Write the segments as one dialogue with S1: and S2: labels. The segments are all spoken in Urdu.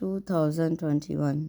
S1: 2021।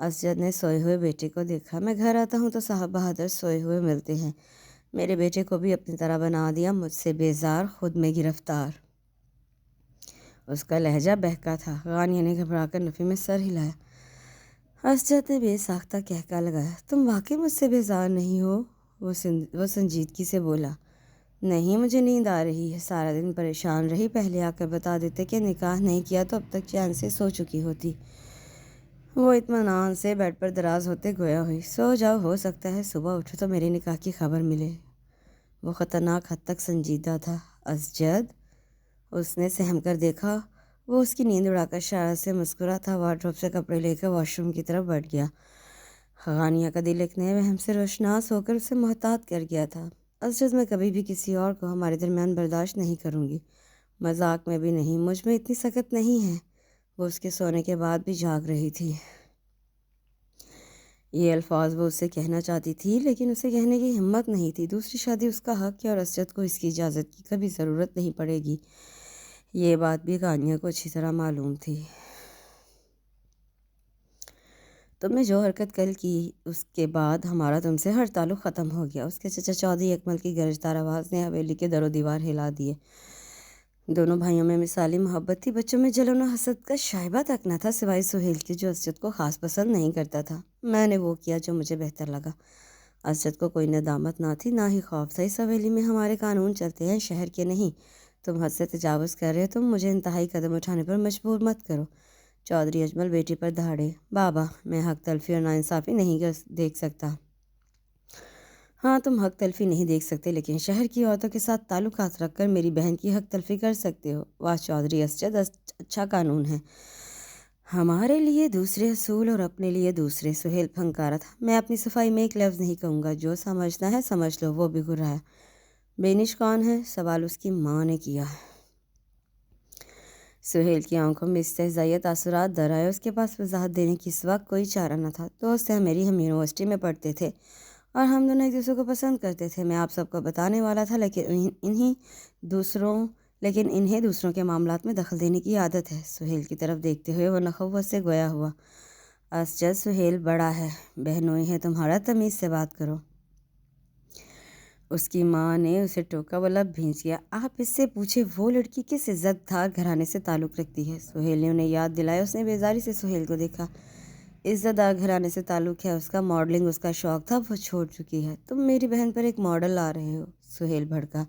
S1: اسجد نے سوئے ہوئے بیٹے کو دیکھا۔ میں گھر آتا ہوں تو صاحب بہادر سوئے ہوئے ملتے ہیں۔ میرے بیٹے کو بھی اپنی طرح بنا دیا، مجھ سے بیزار، خود میں گرفتار۔ اس کا لہجہ بہکا تھا۔ غانیہ نے گھبرا کر نفی میں سر ہلایا۔ اسجد نے بے ساختہ کہکا لگایا۔ تم واقعی مجھ سے بیزار نہیں ہو؟ وہ سنجیدگی سے بولا۔ نہیں، مجھے نیند آ رہی ہے، سارا دن پریشان رہی، پہلے آ کر بتا دیتے کہ نکاح نہیں کیا تو اب تک چین سے سو چکی ہوتی۔ وہ اطمینان سے بیڈ پر دراز ہوتے گویا ہوئی۔ سو جاؤ، ہو سکتا ہے صبح اٹھو تو میرے نکاح کی خبر ملے۔ وہ خطرناک حد تک سنجیدہ تھا۔ اسجد، اس نے سہم کر دیکھا۔ وہ اس کی نیند اڑا کر شرارت سے مسکرا تھا۔ وارڈروب سے کپڑے لے کر واش روم کی طرف بڑھ گیا۔ غانیہ کا دل ایک نئے وہم سے روشناس ہو کر اسے محتاط کر گیا تھا۔ اسجد، میں کبھی بھی کسی اور کو ہمارے درمیان برداشت نہیں کروں گی، مذاق میں بھی نہیں، مجھ میں اتنی سکت نہیں ہے۔ وہ اس کے سونے کے بعد بھی جاگ رہی تھی۔ یہ الفاظ وہ اسے کہنا چاہتی تھی لیکن اسے کہنے کی ہمت نہیں تھی۔ دوسری شادی اس کا حق ہے اور اسجد کو اس کی اجازت کی کبھی ضرورت نہیں پڑے گی۔ یہ بات بھی غانیہ کو اچھی طرح معلوم تھی۔ تم نے جو حرکت کل کی اس کے بعد ہمارا تم سے ہر تعلق ختم ہو گیا۔ اس کے چچا چودھری اکمل کی گرجدار آواز نے حویلی کے در و دیوار ہلا دیے۔ دونوں بھائیوں میں مثالی محبت تھی، بچوں میں جلن و حسد کا شائبہ تک نہ تھا، سوائے سہیل کے جو اسجد کو خاص پسند نہیں کرتا تھا۔ میں نے وہ کیا جو مجھے بہتر لگا۔ اسجد کو کوئی ندامت نہ تھی، نہ ہی خوف تھا۔ اس حویلی میں ہمارے قانون چلتے ہیں، شہر کے نہیں۔ تم حد سے تجاوز کر رہے ہو، تم مجھے انتہائی قدم اٹھانے پر مجبور مت کرو۔ چودھری اجمل بیٹی پر دہاڑے۔ بابا، میں حق تلفی اور ناانصافی نہیں دیکھ سکتا۔ ہاں، تم حق تلفی نہیں دیکھ سکتے لیکن شہر کی عورتوں کے ساتھ تعلقات رکھ کر میری بہن کی حق تلفی کر سکتے ہو۔ واہ چودھری اسجد، اچھا قانون ہے۔ ہمارے لیے دوسرے اصول اور اپنے لیے دوسرے۔ سہیل پھنکارا تھا۔ میں اپنی صفائی میں ایک لفظ نہیں کہوں گا، جو سمجھنا ہے سمجھ لو۔ وہ بھی گھرایا۔ بینش کون ہے؟ سوال اس کی ماں نے کیا۔ سہیل کی آنکھوں میں استہزائی تاثرات در آئے۔ اس کے پاس وضاحت دینے کی سوا کوئی چارہ نہ تھا۔ دوست ہیں میری، ہم یونیورسٹی میں پڑھتے تھے اور ہم دونوں ایک دوسرے کو پسند کرتے تھے۔ میں آپ سب کو بتانے والا تھا لیکن انہیں دوسروں کے معاملات میں دخل دینے کی عادت ہے۔ سہیل کی طرف دیکھتے ہوئے وہ نخوت سے گویا ہوا۔ اسجد، سہیل بڑا ہے، بہنوئی ہے تمہارا، تمیز سے بات کرو۔ اس کی ماں نے اسے ٹوکا، وہ لب بھینچ گیا۔ آپ اس سے پوچھے وہ لڑکی کس عزت دار گھرانے سے تعلق رکھتی ہے؟ سہیل نے انہیں یاد دلایا۔ اس نے بیزاری سے سہیل کو دیکھا۔ عزت دار گھرانے سے تعلق ہے اس کا، ماڈلنگ اس کا شوق تھا، وہ چھوڑ چکی ہے۔ تم میری بہن پر ایک ماڈل لا رہے ہو؟ سہیل بھڑکا۔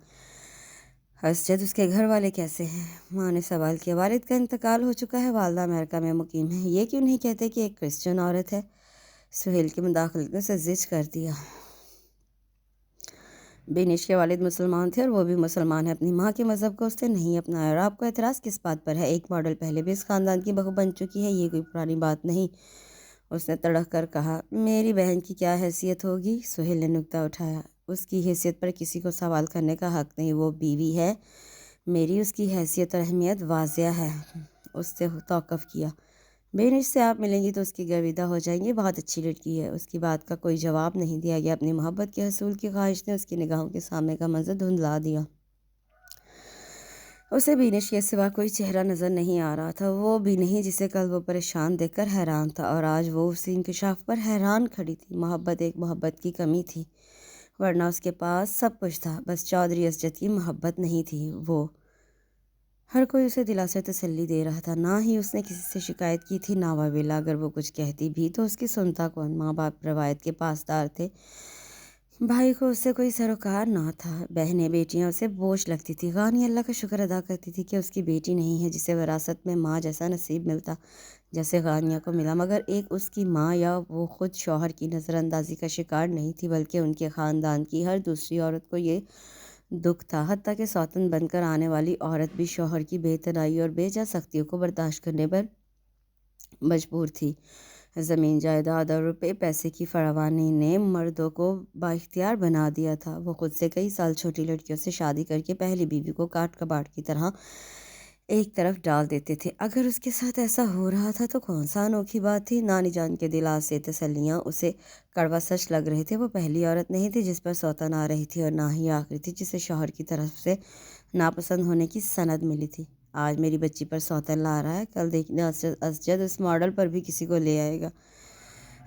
S1: اسجد، اس کے گھر والے کیسے ہیں؟ ماں نے سوال کیا۔ والد کا انتقال ہو چکا ہے، والدہ امریکہ میں مقیم ہے۔ یہ کیوں نہیں کہتے کہ ایک کرسچن عورت ہے؟ سہیل کی مداخلت نے اسے زج کر دیا۔ بینش کے والد مسلمان تھے اور وہ بھی مسلمان ہے۔ اپنی ماں کے مذہب کو اس نے نہیں اپنایا۔ اور آپ کو اعتراض کس بات پر ہے؟ ایک ماڈل پہلے بھی اس خاندان کی بہو بن چکی ہے، یہ کوئی پرانی بات نہیں۔ اس نے تڑک کر کہا۔ میری بہن کی کیا حیثیت ہوگی؟ سہیل نے نکتہ اٹھایا۔ اس کی حیثیت پر کسی کو سوال کرنے کا حق نہیں، وہ بیوی ہے میری، اس کی حیثیت اور اہمیت واضح ہے۔ اس سے توقف کیا۔ بینش سے آپ ملیں گی تو اس کی گرویدہ ہو جائیں گی، بہت اچھی لڑکی ہے۔ اس کی بات کا کوئی جواب نہیں دیا گیا۔ اپنی محبت کے حصول کی خواہش نے اس کی نگاہوں کے سامنے کا منظر دھندلا دیا۔ اسے بینش کے سوا کوئی چہرہ نظر نہیں آ رہا تھا، وہ بھی نہیں جسے کل وہ پریشان دیکھ کر حیران تھا اور آج وہ اسی انکشاف پر حیران کھڑی تھی۔ محبت ایک محبت کی کمی تھی، ورنہ اس کے پاس سب کچھ تھا، بس چودھری اسجد کی محبت نہیں تھی۔ وہ ہر کوئی اسے دلاسے تسلی دے رہا تھا، نہ ہی اس نے کسی سے شکایت کی تھی، نہ واویلا۔ اگر وہ کچھ کہتی بھی تو اس کی سنتا کون؟ ماں باپ روایت کے پاسدار تھے، بھائی کو اس سے کوئی سروکار نہ تھا، بہنیں بیٹیاں اسے بوجھ لگتی تھی۔ غانیہ اللہ کا شکر ادا کرتی تھی کہ اس کی بیٹی نہیں ہے جسے وراثت میں ماں جیسا نصیب ملتا جیسے غانیہ کو ملا، مگر ایک اس کی ماں یا وہ خود شوہر کی نظر اندازی کا شکار نہیں تھی، بلکہ ان کے خاندان کی ہر دوسری عورت کو یہ دکھ تھا، حتیٰ کہ سوتن بن کر آنے والی عورت بھی شوہر کی بے تنائی اور بے جا سختیوں کو برداشت کرنے پر مجبور تھی۔ زمین جائیداد اور روپے پیسے کی فراوانی نے مردوں کو بااختیار بنا دیا تھا۔ وہ خود سے کئی سال چھوٹی لڑکیوں سے شادی کر کے پہلی بیوی کو کاٹ کباڑ کی طرح ایک طرف ڈال دیتے تھے۔ اگر اس کے ساتھ ایسا ہو رہا تھا تو کون سا انوکھی بات تھی؟ نانی جان کے دل سے تسلیاں اسے کڑوا سچ لگ رہے تھے۔ وہ پہلی عورت نہیں تھی جس پر سوتن آ رہی تھی اور نہ ہی آخری تھی جسے شوہر کی طرف سے ناپسند ہونے کی سند ملی تھی۔ آج میری بچی پر سوتن لا رہا ہے، کل دیکھنا اسجد اس ماڈل پر بھی کسی کو لے آئے گا۔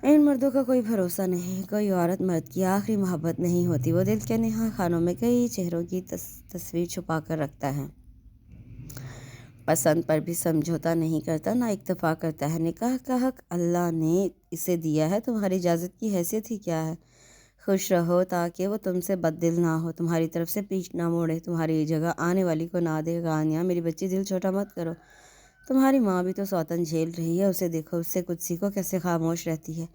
S1: ان مردوں کا کوئی بھروسہ نہیں، کوئی عورت مرد کی آخری محبت نہیں ہوتی۔ وہ دل کے نہا خانوں میں کئی چہروں کی تصویر چھپا کر رکھتا ہے، پسند پر بھی سمجھوتا نہیں کرتا، نہ اکتفا کرتا ہے۔ نکاح کا حق اللہ نے اسے دیا ہے، تمہاری اجازت کی حیثیت ہی کیا ہے؟ خوش رہو تاکہ وہ تم سے بد دل نہ ہو، تمہاری طرف سے پیچھ نہ موڑے، تمہاری جگہ آنے والی کو نہ دے۔ غانیہ، میری بچی دل چھوٹا مت کرو، تمہاری ماں بھی تو سوتن جھیل رہی ہے، اسے دیکھو، اس سے کچھ سیکھو، کیسے خاموش رہتی ہے۔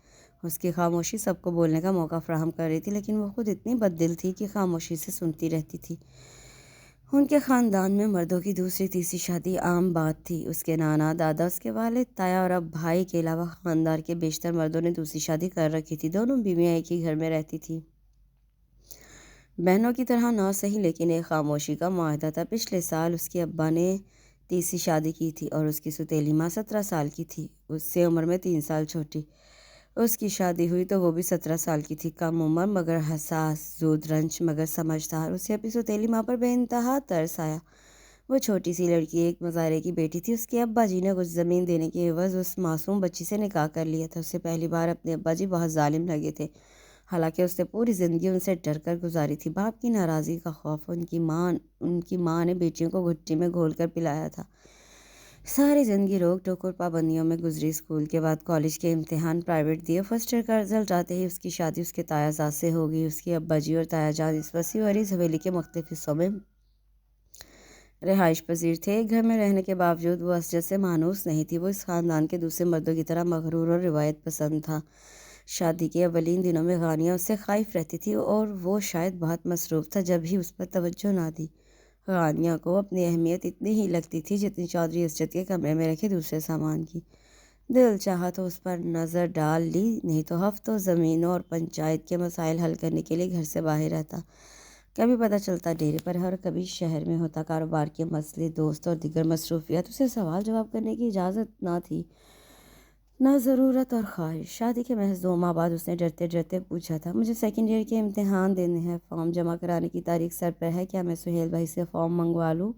S1: اس کی خاموشی سب کو بولنے کا موقع فراہم کر رہی تھی، لیکن وہ خود اتنی بد دل تھی کہ خاموشی سے سنتی رہتی تھی۔ ان کے خاندان میں مردوں کی دوسری تیسری شادی عام بات تھی۔ اس کے نانا، دادا، اس کے والد، تایا اور اب بھائی کے علاوہ خاندان کے بیشتر مردوں نے دوسری شادی کر رکھی تھی۔ دونوں بیویاں ایک ہی گھر میں رہتی تھیں، بہنوں کی طرح نہ سہی، لیکن ایک خاموشی کا معاہدہ تھا۔ پچھلے سال اس کے ابا نے تیسری شادی کی تھی اور اس کی سوتیلی ماں 17 سال کی تھی، اس سے عمر میں 3 سال چھوٹی۔ اس کی شادی ہوئی تو وہ بھی 17 سال کی تھی، کم عمر مگر حساس، زود رنج مگر سمجھدار۔ اسے اپنی سوتیلی ماں پر بے انتہا ترس آیا۔ وہ چھوٹی سی لڑکی ایک مزارے کی بیٹی تھی۔ اس کے ابا جی نے کچھ زمین دینے کے عوض اس معصوم بچی سے نکاح کر لیا تھا۔ اسے پہلی بار اپنے ابا جی بہت ظالم لگے تھے، حالانکہ اس نے پوری زندگی ان سے ڈر کر گزاری تھی۔ باپ کی ناراضگی کا خوف، ان کی ماں نے بیٹیوں کو گھٹی میں گھول کر پلایا تھا۔ ساری زندگی روک ٹوک اور پابندیوں میں گزری۔ اسکول کے بعد کالج کے امتحان پرائیویٹ دیے، فرسٹ ایئر کا رزلٹ آتے ہی اس کی شادی اس کے تایا زاد سے ہو گئی۔ اس کے ابا جی اور تایا جان اس وسیع و عریض حویلی کے مختلف حصوں میں رہائش پذیر تھے۔ ایک گھر میں رہنے کے باوجود وہ اسجد سے مانوس نہیں تھی۔ وہ اس خاندان کے دوسرے مردوں کی طرح مغرور اور روایت پسند تھا۔ شادی کے اولین دنوں میں غانیہ اس سے خائف رہتی تھی اور وہ شاید بہت مصروف تھا، جب ہی اس پر توجہ نہ دی۔ غانیہ کو اپنی اہمیت اتنی ہی لگتی تھی جتنی چودھری اسجد کے کمرے میں رکھے دوسرے سامان کی۔ دل چاہا تو اس پر نظر ڈال لی، نہیں تو ہفتوں زمینوں اور پنچایت کے مسائل حل کرنے کے لیے گھر سے باہر رہتا۔ کبھی پتہ چلتا ڈیرے پر ہے اور کبھی شہر میں ہوتا۔ کاروبار کے مسئلے، دوست اور دیگر مصروفیات، اسے سوال جواب کرنے کی اجازت نہ تھی، نہ ضرورت اور خواہش۔ شادی کے محض 2 ماہ بعد اس نے ڈرتے ڈرتے پوچھا تھا، مجھے سیکنڈ ایئر کے امتحان دینے ہیں، فارم جمع کرانے کی تاریخ سر پر ہے، کیا میں سہیل بھائی سے فارم منگوا لوں؟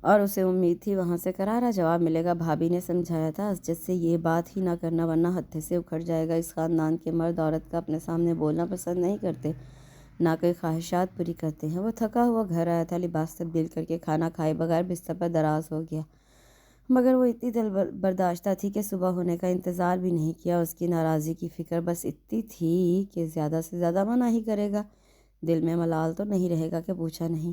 S1: اور اسے امید تھی وہاں سے کرارا جواب ملے گا۔ بھابھی نے سمجھایا تھا اسجد سے یہ بات ہی نہ کرنا ورنہ ہتھے سے اکھڑ جائے گا۔ اس خاندان کے مرد عورت کا اپنے سامنے بولنا پسند نہیں کرتے، نہ کوئی خواہشات پوری کرتے ہیں۔ وہ تھکا ہوا گھر آیا تھا، لباس تبدیل کر کے کھانا کھائے بغیر بستر پر دراز ہو گیا، مگر وہ اتنی دل برداشتہ تھی کہ صبح ہونے کا انتظار بھی نہیں کیا۔ اس کی ناراضی کی فکر بس اتنی تھی کہ زیادہ سے زیادہ منع ہی کرے گا، دل میں ملال تو نہیں رہے گا کہ پوچھا نہیں۔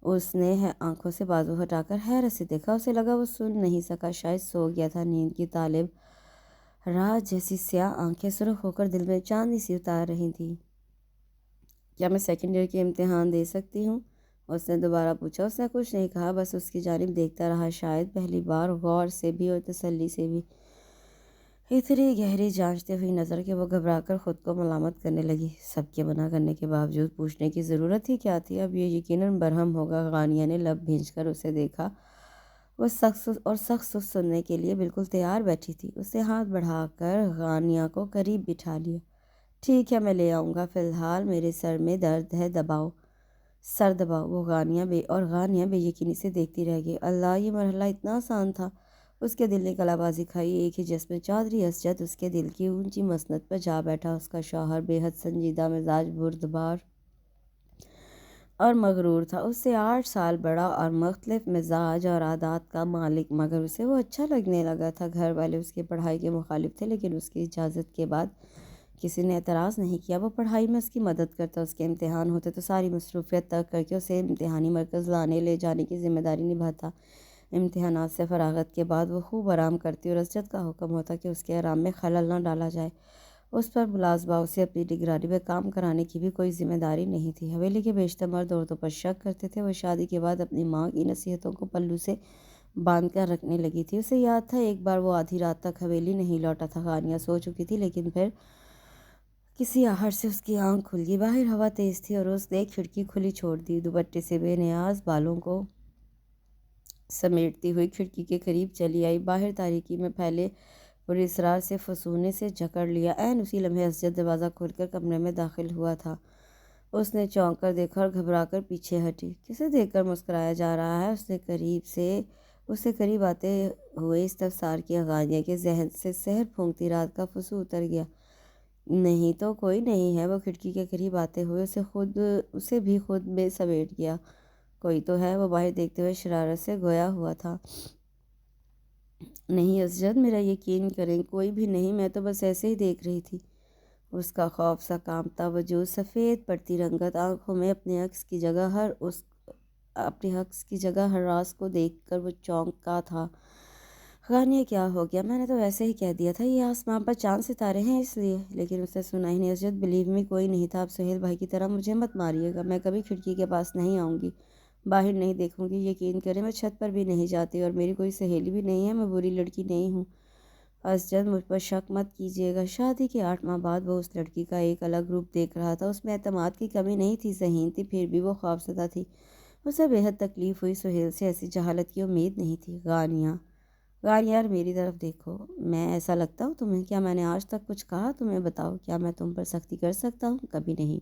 S1: اس نے آنکھوں سے بازو ہٹا کر حیرت سے دیکھا، اسے لگا وہ سن نہیں سکا، شاید سو گیا تھا۔ نیند کی طالب رات جیسی سیاہ آنکھیں سرخ ہو کر دل میں چاندنی سی اتار رہی تھیں۔ کیا میں سیکنڈ ایئر کے امتحان دے سکتی ہوں؟ اس نے دوبارہ پوچھا۔ اس نے کچھ نہیں کہا، بس اس کی جانب دیکھتا رہا، شاید پہلی بار غور سے بھی اور تسلی سے بھی۔ اتنی گہری جانچتے ہوئی نظر کہ وہ گھبرا کر خود کو ملامت کرنے لگی۔ سب کے منع کرنے کے باوجود پوچھنے کی ضرورت ہی کیا تھی؟ اب یہ یقیناً برہم ہوگا۔ غانیہ نے لب بھینچ کر اسے دیکھا، وہ سخت سننے کے لیے بالکل تیار بیٹھی تھی۔ اسے ہاتھ بڑھا کر غانیہ کو قریب بٹھا لیا۔ ٹھیک ہے، میں لے آؤں گا، فی الحال میرے سر میں درد ہے، سر دباؤ۔ غانیہ بے یقینی سے دیکھتی رہ گئی۔ اللہ، یہ مرحلہ اتنا آسان تھا! اس کے دل نے کلا بازی کھائی۔ ایک ہی جسم چودھری اسجد اس کے دل کی اونچی مسند پر جا بیٹھا۔ اس کا شوہر بے حد سنجیدہ مزاج، بردبار اور مغرور تھا، اس سے 8 سال بڑا اور مختلف مزاج اور عادات کا مالک، مگر اسے وہ اچھا لگنے لگا تھا۔ گھر والے اس کی پڑھائی کے مخالف تھے، لیکن اس کی اجازت کے بعد کسی نے اعتراض نہیں کیا۔ وہ پڑھائی میں اس کی مدد کرتا، اس کے امتحان ہوتے تو ساری مصروفیت ترک کر کے اسے امتحانی مرکز لانے لے جانے کی ذمہ داری نبھاتا۔ امتحانات سے فراغت کے بعد وہ خوب آرام کرتی اور اسجد کا حکم ہوتا کہ اس کے آرام میں خلل نہ ڈالا جائے۔ اس پر ملازمہ اسے اپنی نگرانی میں کام کرانے کی بھی کوئی ذمہ داری نہیں تھی۔ حویلی کے بیشتر مرد عورتوں پر شک کرتے تھے۔ وہ شادی کے بعد اپنی ماں کی نصیحتوں کو پلو سے باندھ کر رکھنے لگی تھی۔ اسے یاد تھا ایک بار وہ آدھی رات تک حویلی نہیں لوٹا تھا۔ غانیہ سو چکی تھی، لیکن پھر کسی آہٹ سے اس کی آنکھ کھل گئی۔ باہر ہوا تیز تھی اور اس نے کھڑکی کھلی چھوڑ دی۔ دوپٹے سے بے نیاز بالوں کو سمیٹتی ہوئی کھڑکی کے قریب چلی آئی۔ باہر تاریکی میں پھیلے پراسرار سے فسونے سے جکڑ لیا۔ عین اسی لمحے اسجد دروازہ کھول کر کمرے میں داخل ہوا تھا۔ اس نے چونک کر دیکھا اور گھبرا کر پیچھے ہٹی۔ کسے دیکھ کر مسکرایا جا رہا ہے؟ اس نے قریب سے اسے قریب آتے ہوئے استفسار کیا۔ غانیہ کے ذہن سے سحر پھونکتی رات کا فسو اتر گیا۔ نہیں تو کوئی نہیں ہے، وہ کھڑکی کے قریب آتے ہوئے اسے بھی خود میں سمیٹ گیا۔ کوئی تو ہے، وہ باہر دیکھتے ہوئے شرارت سے گویا ہوا تھا۔ نہیں اسجد، میرا یقین کریں، کوئی بھی نہیں، میں تو بس ایسے ہی دیکھ رہی تھی۔ اس کا خوف سا کانپتا وجود، سفید پڑتی رنگت آنکھوں میں اپنے عکس کی جگہ ہر راز کو دیکھ کر وہ چونکا تھا۔ غانیہ کیا ہو گیا؟ میں نے تو ویسے ہی کہہ دیا تھا، یہ آسمان پر چاند ستارے ہیں اس لیے۔ لیکن اسے سنا ہی نہیں۔ اسجد بلیو می، کوئی نہیں تھا۔ آپ سہیل بھائی کی طرح مجھے مت ماریے گا، میں کبھی کھڑکی کے پاس نہیں آؤں گی، باہر نہیں دیکھوں گی، یقین کریں میں چھت پر بھی نہیں جاتی، اور میری کوئی سہیلی بھی نہیں ہے، میں بری لڑکی نہیں ہوں۔ اسجد مجھ پر شک مت کیجیے گا۔ شادی کے 8 ماہ بعد وہ اس لڑکی کا ایک الگ روپ دیکھ رہا تھا۔ اس میں اعتماد کی کمی نہیں تھی، ذہین تھی، پھر بھی وہ خوفزدہ تھی۔ اسے بے حد تکلیف ہوئی، سہیل سے ایسی جہالت کی امید نہیں تھی۔ غانیہ یار میری طرف دیکھو، میں ایسا لگتا ہوں تمہیں؟ کیا میں نے آج تک کچھ کہا تمہیں؟ بتاؤ، کیا میں تم پر سختی کر سکتا ہوں؟ کبھی نہیں۔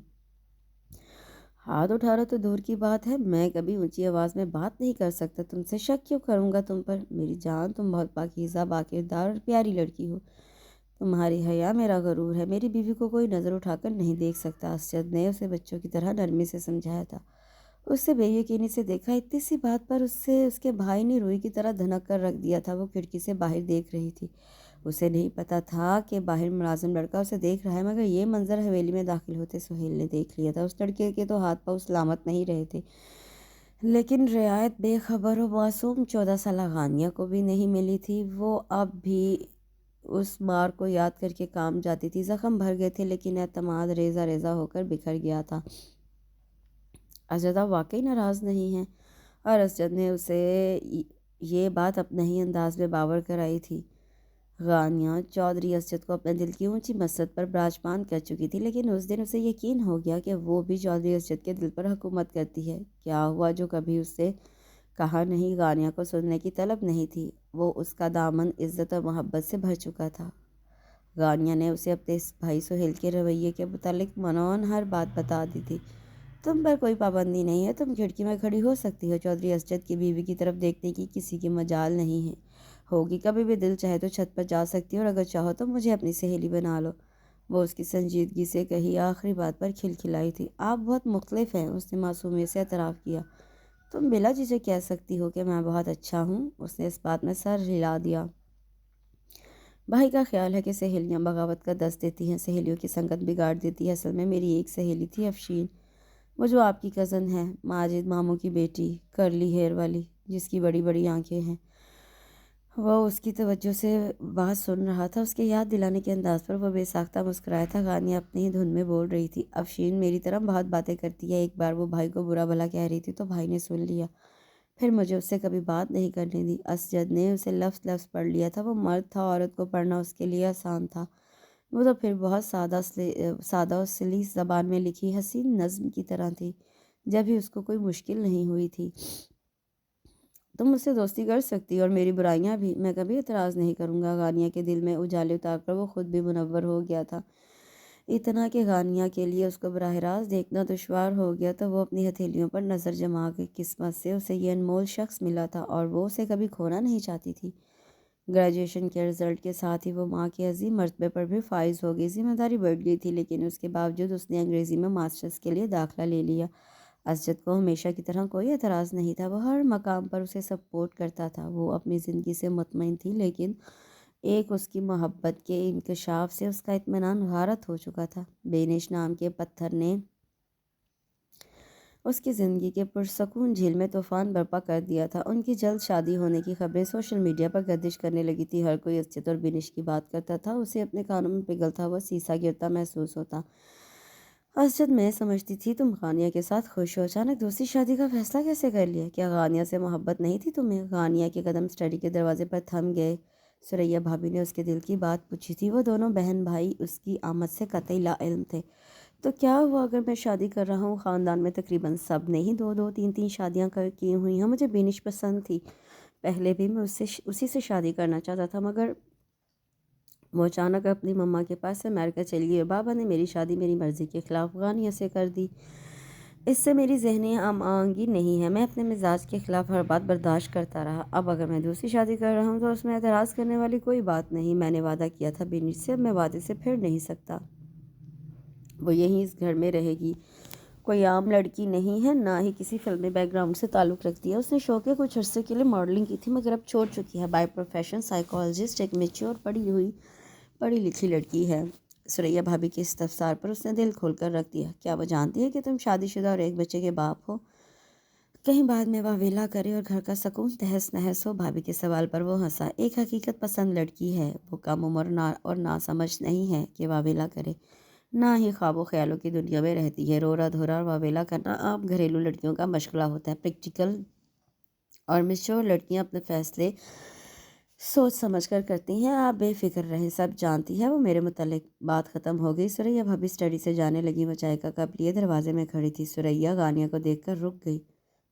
S1: ہاتھ اٹھارا تو دور کی بات ہے، میں کبھی اونچی آواز میں بات نہیں کر سکتا۔ تم سے شک کیوں کروں گا تم پر؟ میری جان، تم بہت پاکیزہ، باکردار اور پیاری لڑکی ہو۔ تمہاری حیا میرا غرور ہے، میری بیوی کو کوئی نظر اٹھا کر نہیں دیکھ سکتا۔ اسجد نے اسے بچوں کی طرح نرمی سے سمجھایا تھا۔ اس سے بے یقینی سے دیکھا، اتنی سی بات پر اس کے بھائی نے روئی کی طرح دھنک کر رکھ دیا تھا۔ وہ کھڑکی سے باہر دیکھ رہی تھی۔ اسے نہیں پتا تھا کہ باہر ملازم لڑکا اسے دیکھ رہا ہے، مگر یہ منظر حویلی میں داخل ہوتے سہیل نے دیکھ لیا تھا۔ اس لڑکے کے تو ہاتھ پاؤں سلامت نہیں رہے تھے، لیکن رعایت بے خبر و معصوم 14 سالہ غانیہ کو بھی نہیں ملی تھی۔ وہ اب بھی اس مار کو یاد کر کے کام جاتی تھی۔ زخم بھر گئے تھے، لیکن اعتماد ریزہ ریزہ ہو کر بکھر گیا تھا۔ اسجد آپ واقعی ناراض نہیں ہیں؟ اور اسجد نے اسے یہ بات اپنے ہی انداز میں باور کرائی تھی۔ غانیہ چودھری اسجد کو اپنے دل کی اونچی مسند پر براجمان کر چکی تھی، لیکن اس دن اسے یقین ہو گیا کہ وہ بھی چودھری اسجد کے دل پر حکومت کرتی ہے۔ کیا ہوا جو کبھی اس سے کہا نہیں؟ غانیہ کو سننے کی طلب نہیں تھی، وہ اس کا دامن عزت اور محبت سے بھر چکا تھا۔ غانیہ نے اسے اپنے اس بھائی سہیل کے رویے کے متعلق منون ہر بات بتا دی تھی۔ تم پر کوئی پابندی نہیں ہے، تم کھڑکی میں کھڑی ہو سکتی ہو، چودھری اسجد کی بیوی کی طرف دیکھنے کی کسی کی مجال نہیں ہے۔ ہوگی کبھی بھی دل چاہے تو چھت پر جا سکتی ہو، اور اگر چاہو تو مجھے اپنی سہیلی بنا لو۔ وہ اس کی سنجیدگی سے کہی آخری بات پر کھلکھلائی تھی۔ آپ بہت مختلف ہیں، اس نے معصومیت سے اعتراف کیا۔ تم بلا جھجک کہہ سکتی ہو کہ میں بہت اچھا ہوں، اس نے اس بات میں سر ہلا دیا۔ بھائی کا خیال ہے کہ سہیلیاں بغاوت کا دست دیتی ہیں، سہیلیوں کی سنگت بگاڑ دیتی ہے۔ اصل میں میری ایک سہیلی تھی، افشین، وہ جو آپ کی کزن ہے، ماجد ماموں کی بیٹی، کرلی ہیئر والی، جس کی بڑی بڑی آنکھیں ہیں۔ وہ اس کی توجہ سے بات سن رہا تھا، اس کے یاد دلانے کے انداز پر وہ بے ساختہ مسکرایا تھا۔ غانیہ اپنی ہی دھن میں بول رہی تھی، افشین میری طرح بہت باتیں کرتی ہے، ایک بار وہ بھائی کو برا بھلا کہہ رہی تھی تو بھائی نے سن لیا، پھر مجھے اس سے کبھی بات نہیں کرنے دی۔ اسجد نے اسے لفظ لفظ پڑھ لیا تھا۔ وہ مرد تھا، عورت کو پڑھنا اس کے لیے آسان تھا۔ وہ تو پھر بہت سادہ و سلیس زبان میں لکھی حسین نظم کی طرح تھی، جب ہی اس کو کوئی مشکل نہیں ہوئی تھی۔ تم مجھ سے دوستی کر سکتی اور میری برائیاں بھی، میں کبھی اعتراض نہیں کروں گا۔ غانیہ کے دل میں اجالے اتار کر وہ خود بھی منور ہو گیا تھا، اتنا کہ غانیہ کے لیے اس کو براہ راست دیکھنا دشوار ہو گیا تو وہ اپنی ہتھیلیوں پر نظر جما کے قسمت سے اسے یہ انمول شخص ملا تھا، اور وہ اسے کبھی کھونا نہیں چاہتی تھی۔ گریجویشن کے رزلٹ کے ساتھ ہی وہ ماں کے عظیم مرتبے پر بھی فائز ہو گئی۔ ذمہ داری بڑھ گئی تھی، لیکن اس کے باوجود اس نے انگریزی میں ماسٹرز کے لیے داخلہ لے لیا۔ اسجد کو ہمیشہ کی طرح کوئی اعتراض نہیں تھا، وہ ہر مقام پر اسے سپورٹ کرتا تھا۔ وہ اپنی زندگی سے مطمئن تھی، لیکن ایک اس کی محبت کے انکشاف سے اس کا اطمینان غارت ہو چکا تھا۔ بینش نام کے پتھر نے اس کی زندگی کے پرسکون جھیل میں طوفان برپا کر دیا تھا۔ ان کی جلد شادی ہونے کی خبریں سوشل میڈیا پر گردش کرنے لگی تھی، ہر کوئی اسجد اور بینش کی بات کرتا تھا، اسے اپنے کانوں میں پگھلتا ہوا سیسا گرتا محسوس ہوتا۔ اسجد میں سمجھتی تھی تم غانیہ کے ساتھ خوش ہو، اچانک دوسری شادی کا فیصلہ کیسے کر لیا؟ کیا غانیہ سے محبت نہیں تھی تمہیں؟ غانیہ کے قدم اسٹڈی کے دروازے پر تھم گئے۔ ثریا بھابی نے اس کے دل کی بات پوچھی تھی۔ وہ دونوں بہن بھائی اس کی آمد سے قطعی لا علم تھے۔ تو کیا ہوا اگر میں شادی کر رہا ہوں؟ خاندان میں تقریباً سب نے ہی 2 3 شادیاں کی ہوئی ہیں۔ مجھے بینش پسند تھی، پہلے بھی میں اسی سے شادی کرنا چاہتا تھا، مگر وہ اچانک اپنی مما کے پاس سے امریکہ چلی گئی اور بابا نے میری شادی میری مرضی کے خلاف غانیہ سے کر دی۔ اس سے میری ذہنی ہم آہنگی نہیں ہے، میں اپنے مزاج کے خلاف ہر بات برداشت کرتا رہا۔ اب اگر میں دوسری شادی کر رہا ہوں تو اس میں اعتراض کرنے والی کوئی بات نہیں۔ میں نے وعدہ کیا تھا بینش سے، اب میں وعدے سے پھر نہیں سکتا۔ وہ یہیں اس گھر میں رہے گی، کوئی عام لڑکی نہیں ہے، نہ ہی کسی فلمی بیک گراؤنڈ سے تعلق رکھتی ہے۔ اس نے شوق کے کچھ عرصے کے لیے ماڈلنگ کی تھی، مگر اب چھوڑ چکی ہے۔ بائی پروفیشن سائیکالوجسٹ، ایک میچور پڑھی لکھی لڑکی ہے۔ ثریا بھابی کے استفسار پر اس نے دل کھول کر رکھ دیا۔ کیا وہ جانتی ہے کہ تم شادی شدہ اور ایک بچے کے باپ ہو؟ کہیں بعد میں وہ ویلا کرے اور گھر کا سکون تہس نہس ہو؟ بھابی کے سوال پر وہ ہنسا۔ ایک حقیقت پسند لڑکی ہے، وہ کم عمر اور ناسمجھ نہیں ہے کہ واویلا کرے، نہ ہی خواب و خیالوں کی دنیا میں رہتی ہے۔ رورا دھورا اور واویلا کرنا عام گھریلو لڑکیوں کا مشغلہ ہوتا ہے۔ پریکٹیکل اور میچور لڑکیاں اپنے فیصلے سوچ سمجھ کر کرتی ہیں۔ آپ بے فکر رہیں، سب جانتی ہے وہ میرے متعلق۔ بات ختم ہو گئی۔ ثریا بھابی اسٹڈی سے جانے لگی۔ وہ چائے کا کپ لیے دروازے میں کھڑی تھی۔ ثریا غانیہ کو دیکھ کر رک گئی۔